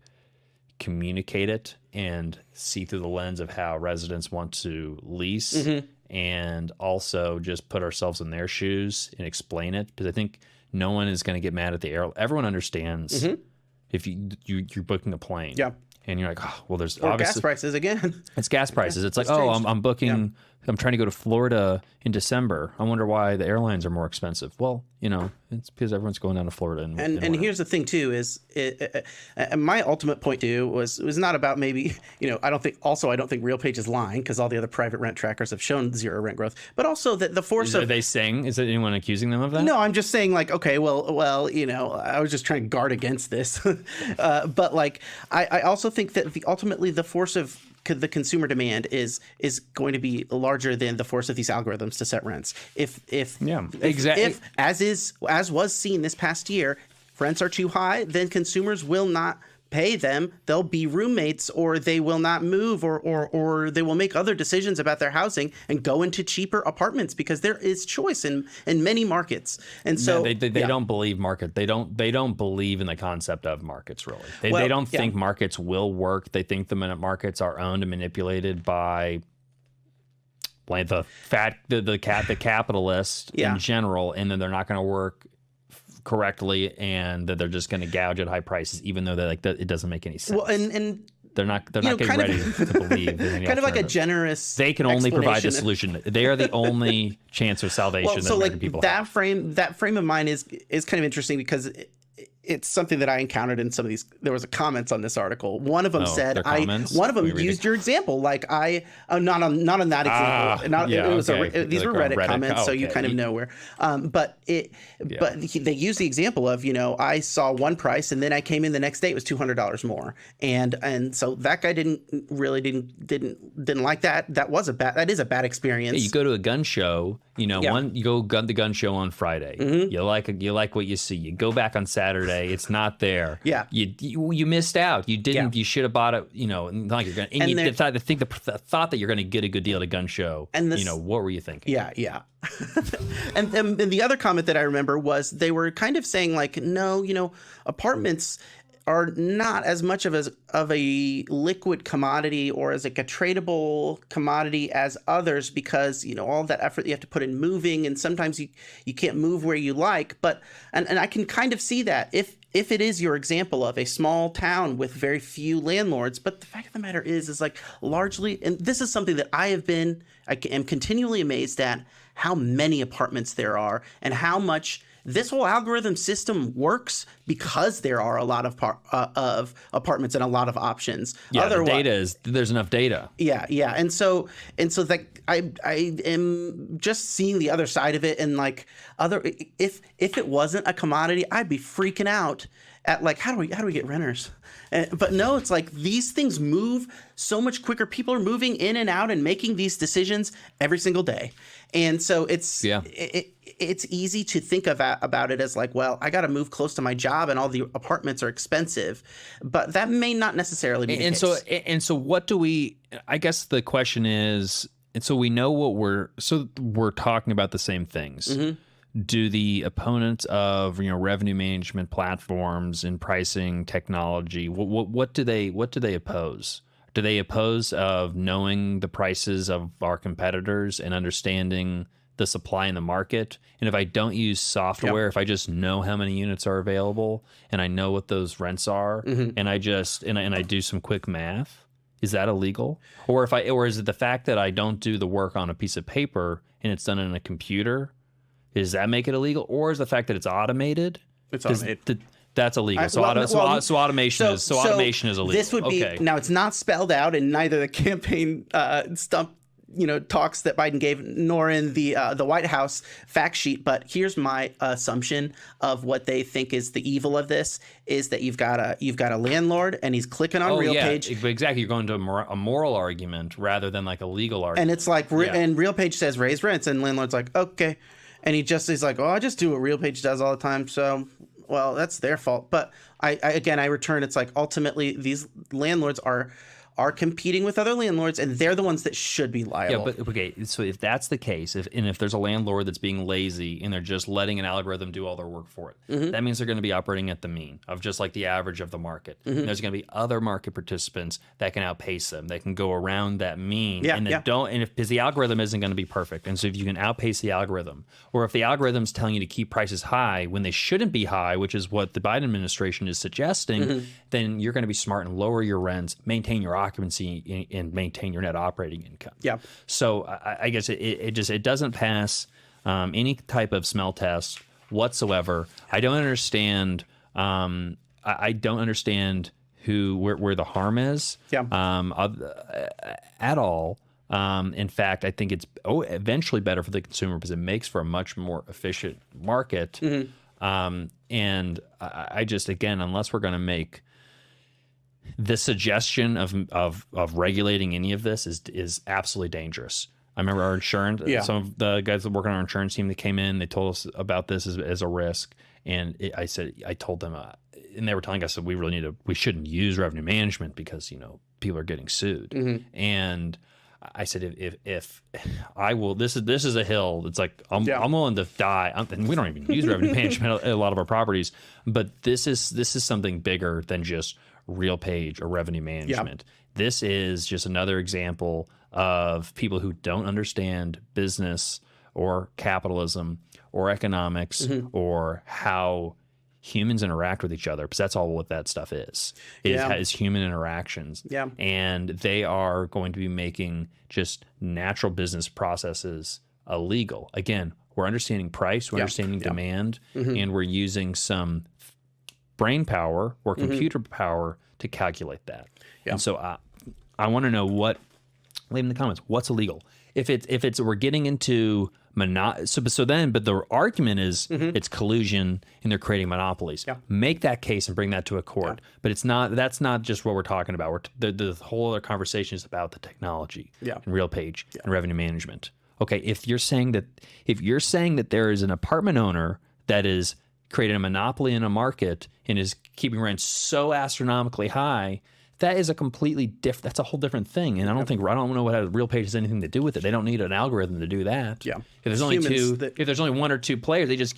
communicate it and see through the lens of how residents want to lease, and also just put ourselves in their shoes and explain it. Because I think no one is going to get mad at the airline. Everyone understands. If you're booking a plane, and you're like, oh, well, there's obviously gas prices again. It's gas prices. It's like, oh, I'm booking. I'm trying to go to Florida in December. I wonder why the airlines are more expensive. Well, it's because everyone's going down to Florida. And here's the thing too is my ultimate point too was not about maybe I don't think Real Page is lying because all the other private rent trackers have shown zero rent growth, but also that the force of is there anyone accusing them of that? No, I'm just saying like, okay, well I was just trying to guard against this, but like I also think that ultimately the force of the consumer demand is going to be larger than the force of these algorithms to set rents. If as was seen this past year, rents are too high, then consumers will not pay them. They'll be roommates, or they will not move, or they will make other decisions about their housing and go into cheaper apartments because there is choice in many markets. And so they don't believe market. They don't believe in the concept of markets, really. They don't think markets will work. They think the markets are owned and manipulated by like the capitalist in general, and then they're not going to work correctly, and that they're just going to gouge at high prices, even though it doesn't make any sense. Well, and They're not getting ready to believe in any kind of like a alternatives. generous. They can only provide the explanation. solution. They are the only chance of salvation that So American like people that have. frame of mind is kind of interesting because it's something that I encountered in some of these. There was a comments on this article. One of them said, their comments? one of them Let me read used it. your example. Like not on that example. Yeah, It was okay. these Like were on Reddit Reddit. comments, Oh, so you okay. kind of know where. But they used the example of, I saw one price and then I came in the next day, it was $200 more, and so that guy didn't like that. That is a bad experience. Yeah, you go to a gun show. You go the gun show on Friday. Mm-hmm. You like what you see. You go back on Saturday. It's not there. Yeah. You missed out. You didn't. You should have bought it. Not like you're gonna. And you thought that you're going to get a good deal at a gun show. And what were you thinking? Yeah. and the other comment that I remember was they were kind of saying like, no, apartments are not as much of a liquid commodity or as like a tradable commodity as others because all that effort you have to put in moving, and sometimes you can't move where you like. But and I can kind of see that if it is your example of a small town with very few landlords. But the fact of the matter is like largely, and this is something that I am continually amazed at, how many apartments there are and how much this whole algorithm system works because there are a lot of apartments and a lot of options. Yeah, the data is there's enough data. Yeah, and so like I am just seeing the other side of it, and like if it wasn't a commodity, I'd be freaking out at like how do we get renters? But no, it's like these things move so much quicker. People are moving in and out and making these decisions every single day, and so it's it's easy to think about it as like, well, I got to move close to my job and all the apartments are expensive, but that may not necessarily be the case. So what do we? I guess the question is, and so we know what we're talking about the same things. Mm-hmm. Do the opponents of revenue management platforms and pricing technology, what do they oppose? Do they oppose of knowing the prices of our competitors and understanding the supply in the market? And if I don't use software, if I just know how many units are available and I know what those rents are, mm-hmm. and I do some quick math, is that illegal? Or is it the fact that I don't do the work on a piece of paper and it's done in a computer? Does that make it illegal, or is the fact that it's automated? It's automated. That's illegal. So automation is illegal. This would be now. It's not spelled out in neither the campaign stump talks that Biden gave, nor in the White House fact sheet. But here's my assumption of what they think is the evil of this: is that you've got a landlord and he's clicking on RealPage. Exactly. You're going to a moral argument rather than like a legal argument. And it's like, and RealPage says raise rents, and landlord's like, okay. And he's like, oh, I just do what RealPage does all the time. So, well, that's their fault. But I return. It's like ultimately these landlords are competing with other landlords, and they're the ones that should be liable. Yeah, but okay. So if that's the case, if there's a landlord that's being lazy and they're just letting an algorithm do all their work for it, mm-hmm. that means they're going to be operating at the mean of just like the average of the market. Mm-hmm. And there's going to be other market participants that can outpace them. They can go around that mean, because the algorithm isn't going to be perfect. And so if you can outpace the algorithm, or if the algorithm's telling you to keep prices high when they shouldn't be high, which is what the Biden administration is suggesting, mm-hmm. then you're going to be smart and lower your rents, maintain your occupancy, and maintain your net operating income. Yeah. So I guess it doesn't pass any type of smell test whatsoever. I don't understand. I don't understand where the harm is. Yeah. At all. In fact, I think it's eventually better for the consumer because it makes for a much more efficient market. Mm-hmm. And I just, again, unless we're going to make the suggestion of regulating any of this is absolutely dangerous. I remember our insurance, some of the guys that work on our insurance team that came in, they told us about this as a risk. And I told them, and they were telling us that we shouldn't use revenue management because, people are getting sued. Mm-hmm. And I said, if I will, this is a hill. It's like, I'm willing to die. And we don't even use revenue management at a lot of our properties, but this is something bigger than just RealPage or revenue management. Yeah. This is just another example of people who don't understand business or capitalism or economics, mm-hmm. or how humans interact with each other, because that's all what that stuff is human interactions. Yeah. And they are going to be making just natural business processes illegal. Again, we're understanding price, we're understanding demand, and we're using some brain power or computer power to calculate that. Yeah. And so I want to know leave in the comments, what's illegal? If it's we're getting into but the argument is it's collusion and they're creating monopolies. Yeah. Make that case and bring that to a court. Yeah. But that's not just what we're talking about. The whole other conversation is about the technology and RealPage and revenue management. Okay, if you're saying that there is an apartment owner that is creating a monopoly in a market and is keeping rent so astronomically high, that is that's a whole different thing. And I don't know what RealPage has anything to do with it. They don't need an algorithm to do that. Yeah. If there's only one or two players, they'll just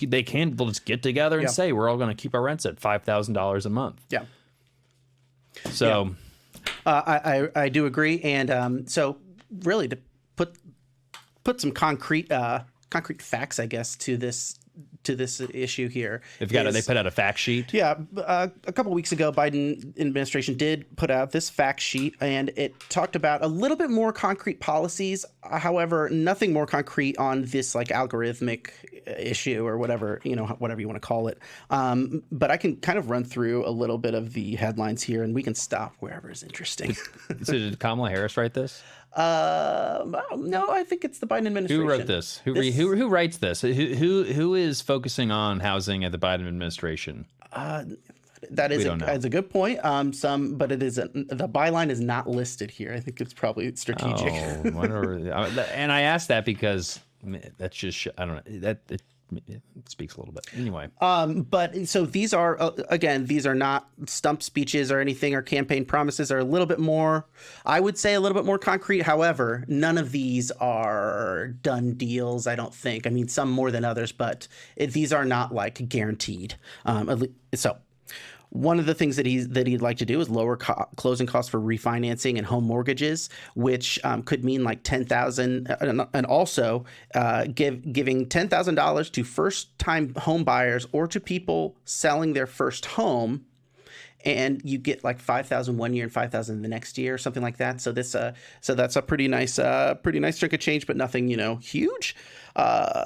get together and say, we're all going to keep our rents at $5,000 a month. Yeah. So I do agree. And so really to put some concrete facts, I guess, to this issue here. They put out a fact sheet. Yeah, a couple of weeks ago, Biden administration did put out this fact sheet, and it talked about a little bit more concrete policies. However, nothing more concrete on this like algorithmic issue or whatever you want to call it. But I can kind of run through a little bit of the headlines here, and we can stop wherever is interesting. So did Kamala Harris write this? No, I think it's the Biden administration. Who wrote this? Who writes this? Who is focusing on housing at the Biden administration? That's a good point. But it isn't. The byline is not listed here. I think it's probably strategic. And I asked that because that's just I don't know it speaks a little bit anyway. But so these are these are not stump speeches or anything, or campaign promises. Are a little bit more, I would say, a little bit more concrete. However, none of these are done deals, I don't think. I mean, some more than others, but these are not like guaranteed. So one of the things that he'd like to do is lower closing costs for refinancing and home mortgages, which could mean like $10,000, and also giving $10,000 to first-time home buyers or to people selling their first home, and you get like $5,000 one year and $5,000 the next year, or something like that. So that's a pretty nice chunk of change, but nothing huge.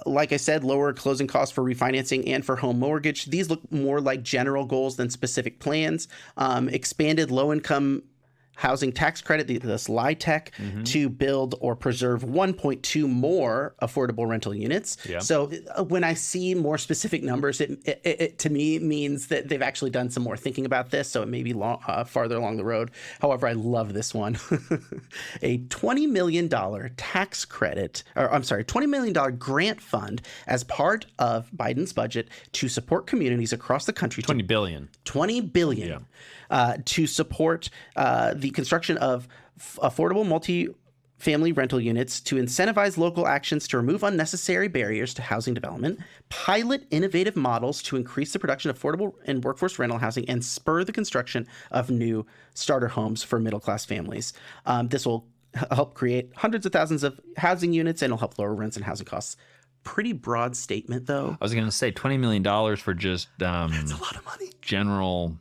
Like I said, lower closing costs for refinancing and for home mortgage. These look more like general goals than specific plans. Expanded low-income housing tax credit, the LIHTC, to build or preserve 1.2 more affordable rental units. Yeah. So when I see more specific numbers, it to me means that they've actually done some more thinking about this. So it may be farther along the road. However, I love this one. A $20 million tax credit, $20 million grant fund as part of Biden's budget to support communities across the country. $20 billion. $20 billion. Yeah. To support the construction of affordable multifamily rental units, to incentivize local actions to remove unnecessary barriers to housing development, pilot innovative models to increase the production of affordable and workforce rental housing, and spur the construction of new starter homes for middle-class families. This will help create hundreds of thousands of housing units, and it'll help lower rents and housing costs. Pretty broad statement, though. I was going to say $20 million for just that's a lot of money. General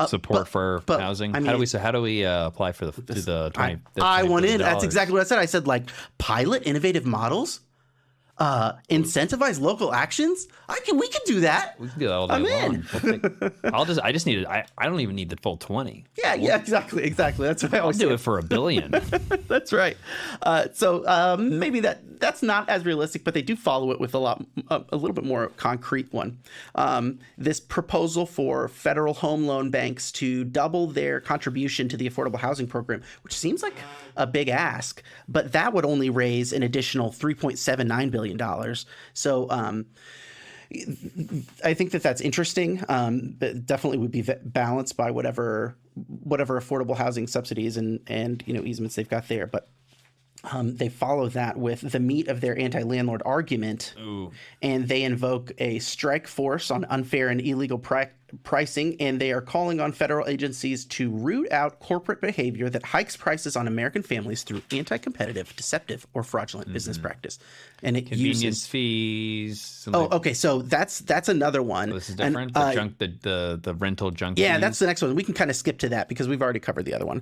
support for housing. I mean, how do we apply for the 20? I went in. That's exactly what I said. I said like pilot innovative models, incentivize local actions. We can do that. We can do that all day long. I just need it. I don't even need the full 20. Yeah, exactly. That's what I'll do it for $1 billion. That's right. So maybe that's not as realistic, but they do follow it with a little bit more concrete one. This proposal for federal home loan banks to double their contribution to the affordable housing program, which seems like a big ask, but that would only raise an additional $3.79 billion. So I think that's interesting. That definitely would be balanced by whatever affordable housing subsidies and easements they've got there, but they follow that with the meat of their anti-landlord argument. Ooh. And they invoke a strike force on unfair and illegal pricing, and they are calling on federal agencies to root out corporate behavior that hikes prices on American families through anti-competitive, deceptive, or fraudulent business practice. And it Convenience uses fees. Oh, okay. So that's another one. This is different. The rental junk. Yeah, fees? that's the next one. We can kind of skip to that because we've already covered the other one.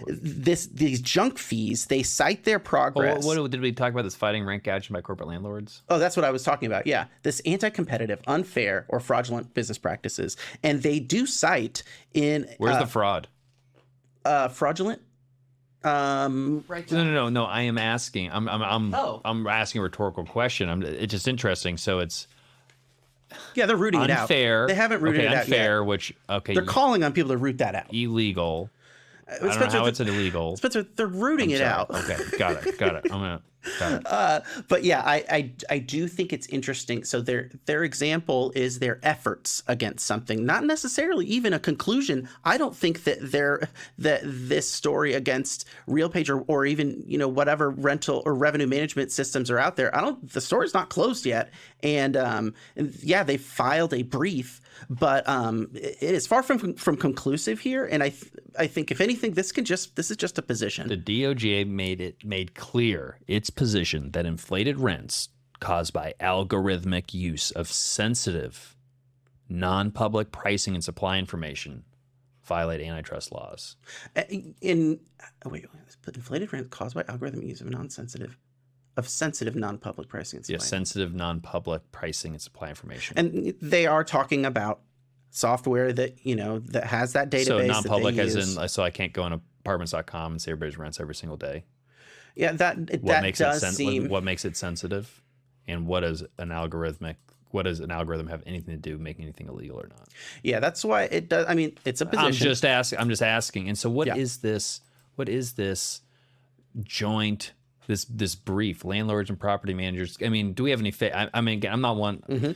These junk fees, they cite their progress. What did we talk about? This fighting rent gouging by corporate landlords. Oh, that's what I was talking about. Yeah, this anti-competitive, unfair, or fraudulent business practices, and they do cite in Where's the fraud? Fraudulent. Right. No. I am asking. I'm asking a rhetorical question. It's just interesting. So it's they're rooting it out. Unfair. They haven't rooted it out unfair, yet. which they're calling on people to root that out. Illegal. I don't know how it's illegal. Spencer, they're rooting it out. Okay, got it. Got it. But yeah, I do think it's interesting. So their example is their efforts against something, not necessarily even a conclusion. I don't think that this story against RealPage or even whatever rental or revenue management systems are out there. The story's not closed yet, and yeah, they filed a brief, but it is far from conclusive here. And I think if anything, this is just a position. The DOJ made clear its position that inflated rents caused by algorithmic use of sensitive, non-public pricing and supply information violate antitrust laws. Inflated rents caused by algorithmic use of sensitive non-public pricing and supply. Yeah, sensitive non-public pricing and supply information. And they are talking about software that that has that database. So non-public that they as use. in, so I can't go on apartments.com and see everybody's rents every single day. Yeah, What makes it sensitive, and what does an algorithm have anything to do with making anything illegal or not? Yeah, that's why it does. I mean, it's a position. I'm just asking. And so, what is this? What is this joint? This brief, landlords and property managers? I mean, do we have any? I mean, again, I'm not one. Mm-hmm.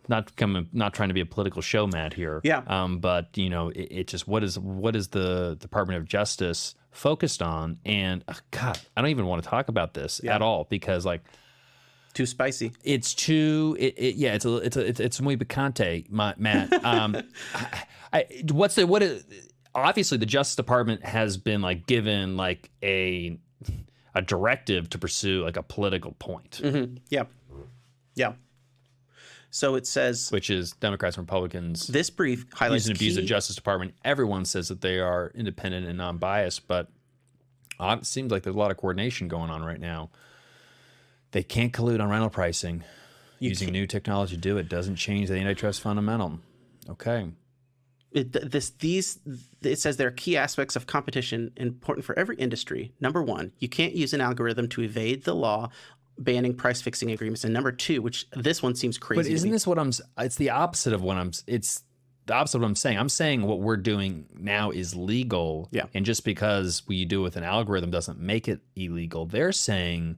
Not trying to be a political showman here. Yeah. But it just what is the Department of Justice focused on? And God, I don't even want to talk about this at all because too spicy. It's too. It's muy picante, Matt. Obviously the Justice Department has been given a directive to pursue a political point. Mm-hmm. Yeah. So it says, which is Democrats and Republicans. This brief highlights use and abuse the Justice Department. Everyone says that they are independent and non-biased, but it seems like there's a lot of coordination going on right now. They can't collude on rental pricing. Using new technology to do it doesn't change the antitrust fundamental. Okay. It says there are key aspects of competition important for every industry. Number one, you can't use an algorithm to evade the law banning price fixing agreements. And number two, which this one seems crazy. But isn't this what it's the opposite of it's the opposite of what I'm saying. I'm saying what we're doing now is legal. Yeah. And just because we do it with an algorithm doesn't make it illegal. They're saying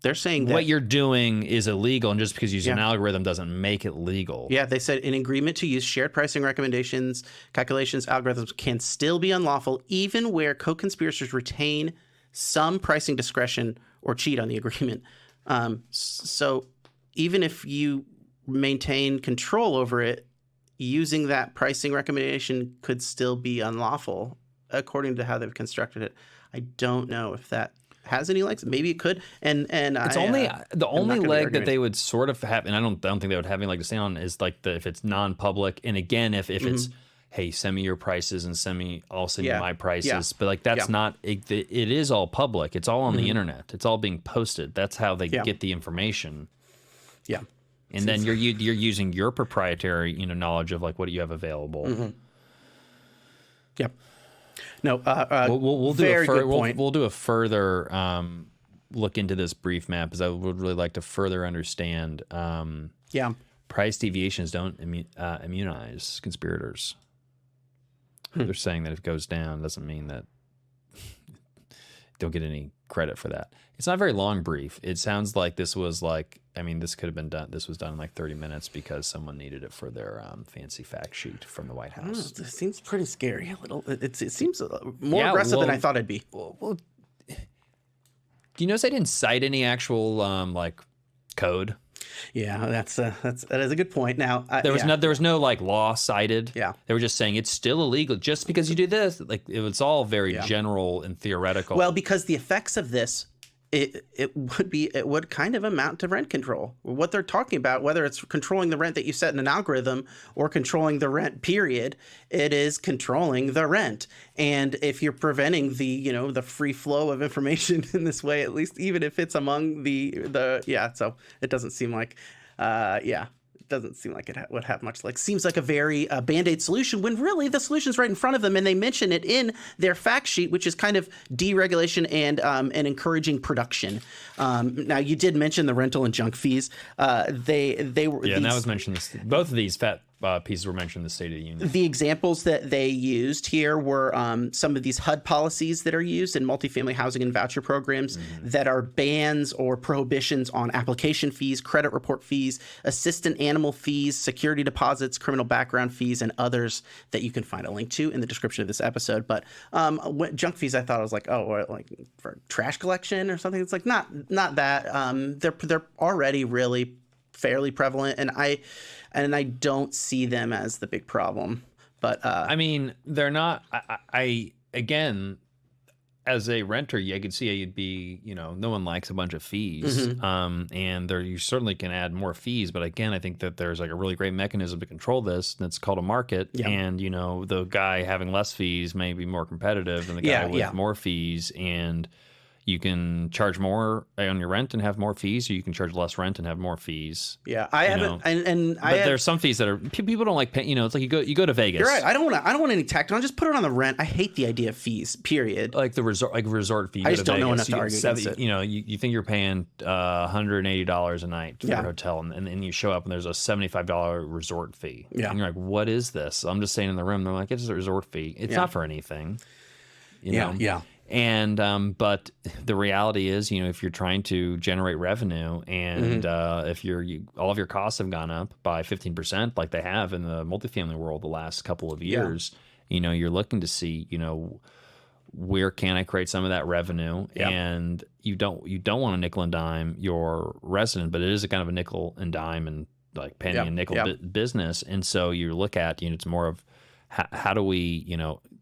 that what you're doing is illegal, and just because you use an algorithm doesn't make it legal. Yeah, they said an agreement to use shared pricing recommendations, calculations, algorithms can still be unlawful even where co-conspirators retain some pricing discretion or cheat on the agreement. So even if you maintain control over it, using that pricing recommendation could still be unlawful according to how they've constructed it. I don't know if that has any legs. Maybe it could. And it's the only leg that they would sort of have, and I don't think they would have any leg to stand on, is if it's non-public. And again, if it's hey, send me your prices and I'll send you my prices. But that's not, it is all public. It's all on the internet. It's all being posted. That's how they get the information. Yeah. And then you're using your proprietary, knowledge of what you have available. Mm-hmm. Yep. No, we'll do very good point. We'll do a further look into this brief map, because I would really like to further understand. Price deviations don't immunize conspirators. They're saying that if it goes down, doesn't mean that don't get any credit for that. It's not a very long brief. It sounds like this was this could have been done. This was done in 30 minutes because someone needed it for their fancy fact sheet from the White House. It seems pretty scary. A little. It seems more aggressive than I thought it'd be. Well, do you notice I didn't cite any actual code? Yeah, that is a good point. Now, There was no like law cited. Yeah. They were just saying it's still illegal just because you do this. Like it was all very general and theoretical. Well, because the effects of this, it would kind of amount to rent control. What they're talking about, whether it's controlling the rent that you set in an algorithm or controlling the rent period, it is controlling the rent. And if you're preventing the free flow of information in this way, at least even if it's among so it doesn't seem like doesn't seem like it would have much. Like, seems like a very band-aid solution when really the solution's right in front of them, and they mention it in their fact sheet, which is kind of deregulation and encouraging production. Now, you did mention the rental and junk fees. They were and that was mentioned. Both of these pieces were mentioned in the State of the Union. The examples that they used here were some of these HUD policies that are used in multifamily housing and voucher programs that are bans or prohibitions on application fees, credit report fees, assistant animal fees, security deposits, criminal background fees, and others that you can find a link to in the description of this episode. But junk fees, I thought I was like, like for trash collection or something. It's like not that. They're already really fairly prevalent, and I don't see them as the big problem. But I mean, they're not. I again, as a renter, I could see how you'd be. No one likes a bunch of fees, and you certainly can add more fees. But again, I think that there's like a really great mechanism to control this, and it's called a market. Yeah. And the guy having less fees may be more competitive than the guy with more fees, and you can charge more on your rent and have more fees, or you can charge less rent and have more fees. Yeah, I haven't, but there's some fees that are people don't like paying. It's like you go to Vegas. You're right. I don't want any tax. I'll just put it on the rent. I hate the idea of fees. Period. Like the resort fee. I just don't know enough to argue against it. You think you're paying $180 a night for a hotel, and then you show up and there's a $75 resort fee. Yeah, and you're like, what is this? I'm just staying in the room. They're like, it's a resort fee. It's not for anything. Yeah. And but the reality is, if you're trying to generate revenue, and if all of your costs have gone up by 15%, like they have in the multifamily world the last couple of years, you're looking to see, where can I create some of that revenue? Yeah. And you don't want to nickel and dime your resident, but it is a kind of a nickel and dime and like penny and nickel business. And so you look at, it's more of how do we,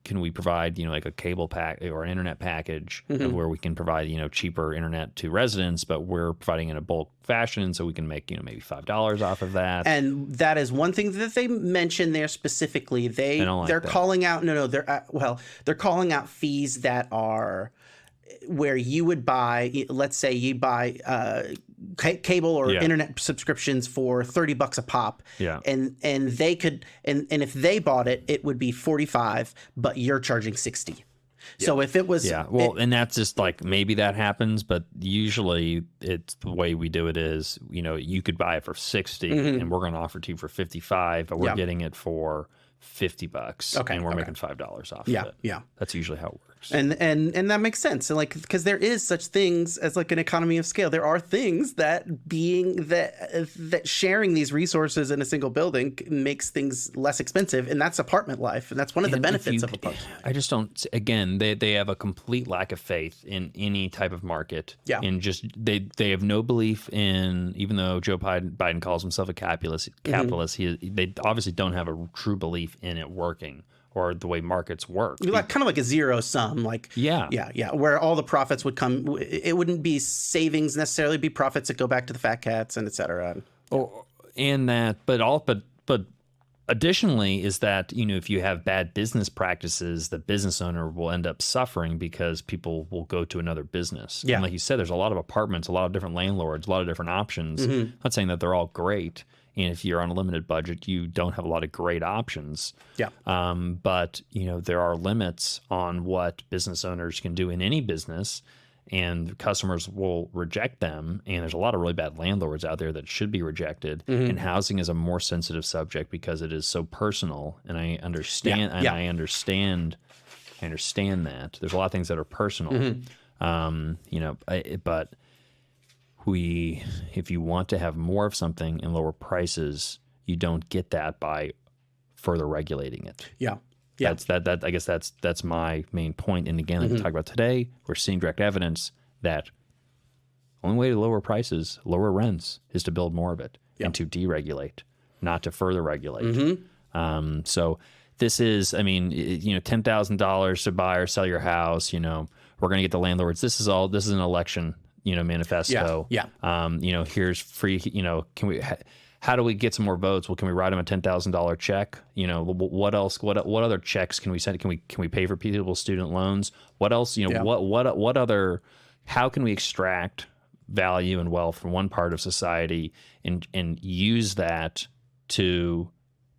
can we provide, like a cable pack or an internet package where we can provide, cheaper internet to residents, but we're providing in a bulk fashion, so we can make, maybe $5 off of that. And that is one thing that they mention there specifically. They're calling out they're calling out fees that are where you would buy, let's say you buy cable or internet subscriptions for $30 a pop. Yeah. And they could, and if they bought it, it would be $45, but you're charging $60. Yeah. So if it was, and that's just like, maybe that happens, but usually it's the way we do it is, you could buy it for $60 and we're going to offer to you for $55, but we're getting it for $50. Okay. And we're making $5 off of it. Yeah. That's usually how it works. And that makes sense. And because there is such things as like an economy of scale. There are things that sharing these resources in a single building makes things less expensive, and that's apartment life, and that's one of the benefits of apartment life. I just don't. Again, they have a complete lack of faith in any type of market. Yeah. And just they have no belief in, even though Joe Biden calls himself a capitalist, they obviously don't have a true belief in it working, or the way markets work. Like kind of like a zero sum, where all the profits would come. It wouldn't be savings necessarily, it'd be profits that go back to the fat cats and et cetera. But additionally is that, if you have bad business practices, the business owner will end up suffering because people will go to another business. Yeah. And like you said, there's a lot of apartments, a lot of different landlords, a lot of different options. I'm not saying that they're all great. And if you're on a limited budget, you don't have a lot of great options. Yeah. But, there are limits on what business owners can do in any business, and customers will reject them. And there's a lot of really bad landlords out there that should be rejected. And housing is a more sensitive subject because it is so personal. And I understand. I understand that there's a lot of things that are personal. But if you want to have more of something and lower prices, you don't get that by further regulating it. Yeah. Yeah. I guess that's my main point. And again, like we talked about today, we're seeing direct evidence that only way to lower prices, lower rents, is to build more of it Yep. and to deregulate, not to further regulate. Mm-hmm. So this is, I mean, $10,000 to buy or sell your house. We're going to get the landlords. This is an election, manifesto. Yeah. Here's free. Can we? How do we get some more votes? Well, can we write them a $10,000 check? What else? What other checks can we send? Can we pay for people's student loans? What else? What other? How can we extract value and wealth from one part of society and use that to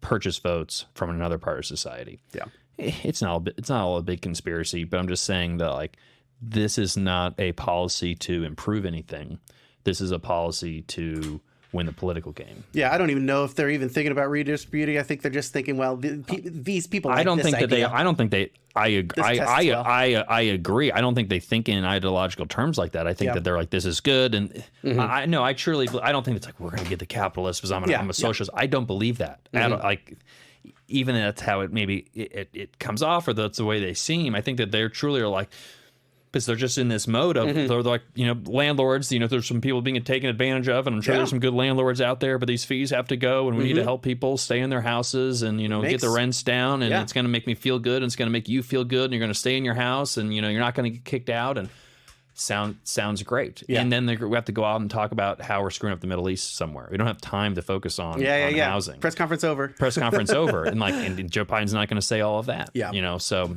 purchase votes from another part of society? Yeah. It's not all a big conspiracy, but I'm just saying that this is not a policy to improve anything. This is a policy to win the political game. Yeah, I don't even know if they're even thinking about redistributing. I think they're just thinking, well, these people. Like I don't this think that idea. I don't think they. I agree. I don't think they think in ideological terms like that. I think that they're like, this is good, and I don't think it's like we're going to get the capitalists because I'm a socialist. I don't believe that. Even that's how it comes off, or that's the way they seem. I think that they're truly are like. Because they're just in this mode of they're like, landlords, there's some people being taken advantage of, and I'm sure there's some good landlords out there, but these fees have to go, and we need to help people stay in their houses and, get the rents down, and it's going to make me feel good, and it's going to make you feel good, and you're going to stay in your house, and, you're not going to get kicked out, and sounds great. Yeah. And then we have to go out and talk about how we're screwing up the Middle East somewhere. We don't have time to focus on housing. Press conference over. And Joe Biden's not going to say all of that. Yeah. So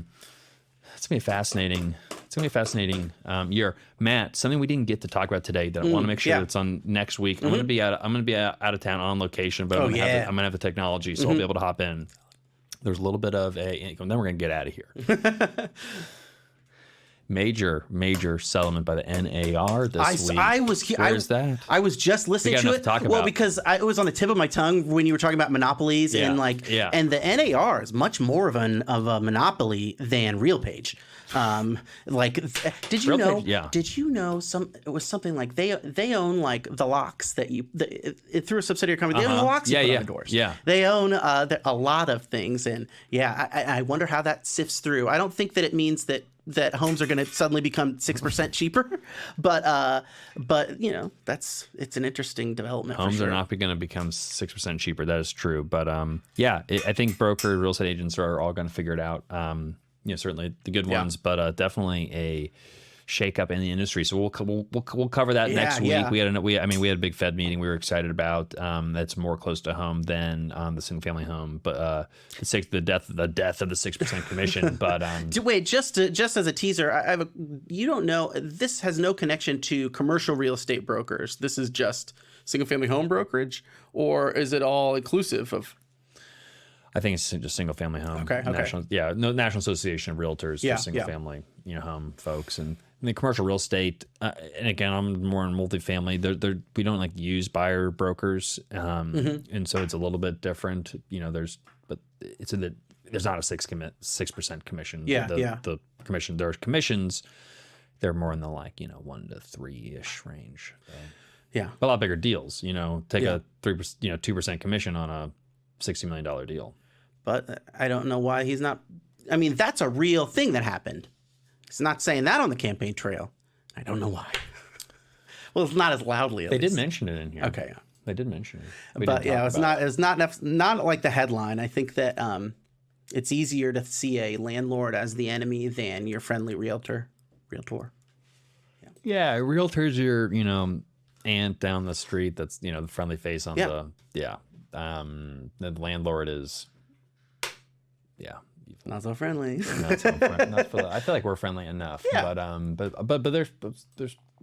it's going to be fascinating. It's going to be a fascinating year. Matt, something we didn't get to talk about today that I want to make sure that's on next week. I'm going to be out of town on location, but I'm going to have the technology, so I'll be able to hop in. There's a little bit of then we're going to get out of here. Major settlement by the NAR this week. Where's that? I was just listening to it. Well, because it was on the tip of my tongue when you were talking about monopolies and and the NAR is much more of a monopoly than RealPage. Did you know? Yeah. Did you know it was something like they own the locks that through a subsidiary company. They own the locks you put on the doors. Yeah. They own a lot of things, and I wonder how that sifts through. I don't think that it means that homes are going to suddenly become 6% cheaper, but it's an interesting development. Homes are not going to become 6% cheaper. That is true, but I think broker real estate agents are all going to figure it out. Certainly the good ones, but definitely a shakeup in the industry. So we'll cover that next week. Yeah. We had a big Fed meeting we were excited about. That's more close to home than the single family home, but the death of the 6% commission. But wait, just as a teaser, you don't know, this has no connection to commercial real estate brokers. This is just single family home brokerage, or is it all inclusive of? I think it's just single family home. Okay. National Association of Realtors for single family, home folks, and the commercial real estate. And again, I'm more in multifamily. We don't use buyer brokers, and so it's a little bit different. There's not a 6% commission. The commission. There's commissions. They're more in the 1 to 3-ish range. Yeah, a lot bigger deals. Take a 3%, 2% commission on a $60 million deal. But I don't know why he's not. I mean, that's a real thing that happened. He's not saying that on the campaign trail. I don't know why. Well, it's not as loudly. They did mention it in here. Okay. They did mention it. But it's not like the headline. I think that it's easier to see a landlord as the enemy than your friendly realtor. Yeah, realtor's your aunt down the street. That's the friendly face on the landlord is, not so friendly. Not so I feel like we're friendly enough. Yeah. But there's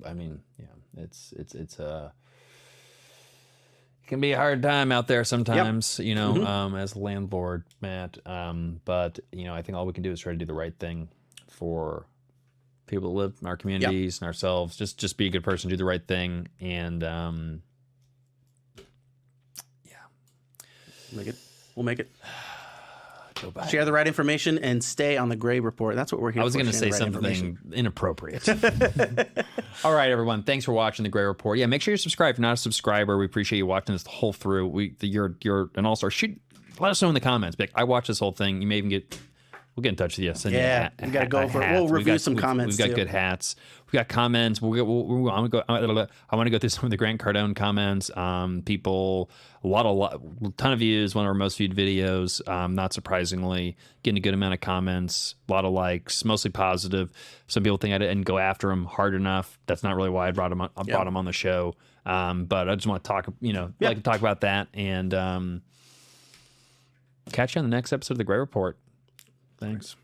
I mean, it's it can be a hard time out there sometimes, as a landlord, Matt. But I think all we can do is try to do the right thing for people that live in our communities and ourselves. Just be a good person, do the right thing, and We'll make it. Share the right information and stay on the Gray Report. That's what we're here for. I was going to say something inappropriate. All right, everyone. Thanks for watching the Gray Report. Yeah, make sure you're subscribed. If you're not a subscriber, we appreciate you watching this the whole through. You're an all-star. Let us know in the comments. I watched this whole thing. You may even get We'll get in touch with you. Send Yeah, you we got to go over. We'll review some comments. We've got good hats. We got comments. I want to go through some of the Grant Cardone comments. People, a ton of views. One of our most viewed videos. Not surprisingly, getting a good amount of comments. A lot of likes, mostly positive. Some people think I didn't go after him hard enough. That's not really why I brought him on the show. But I just want to talk. Like to talk about that and catch you on the next episode of the Gray Report. Thanks.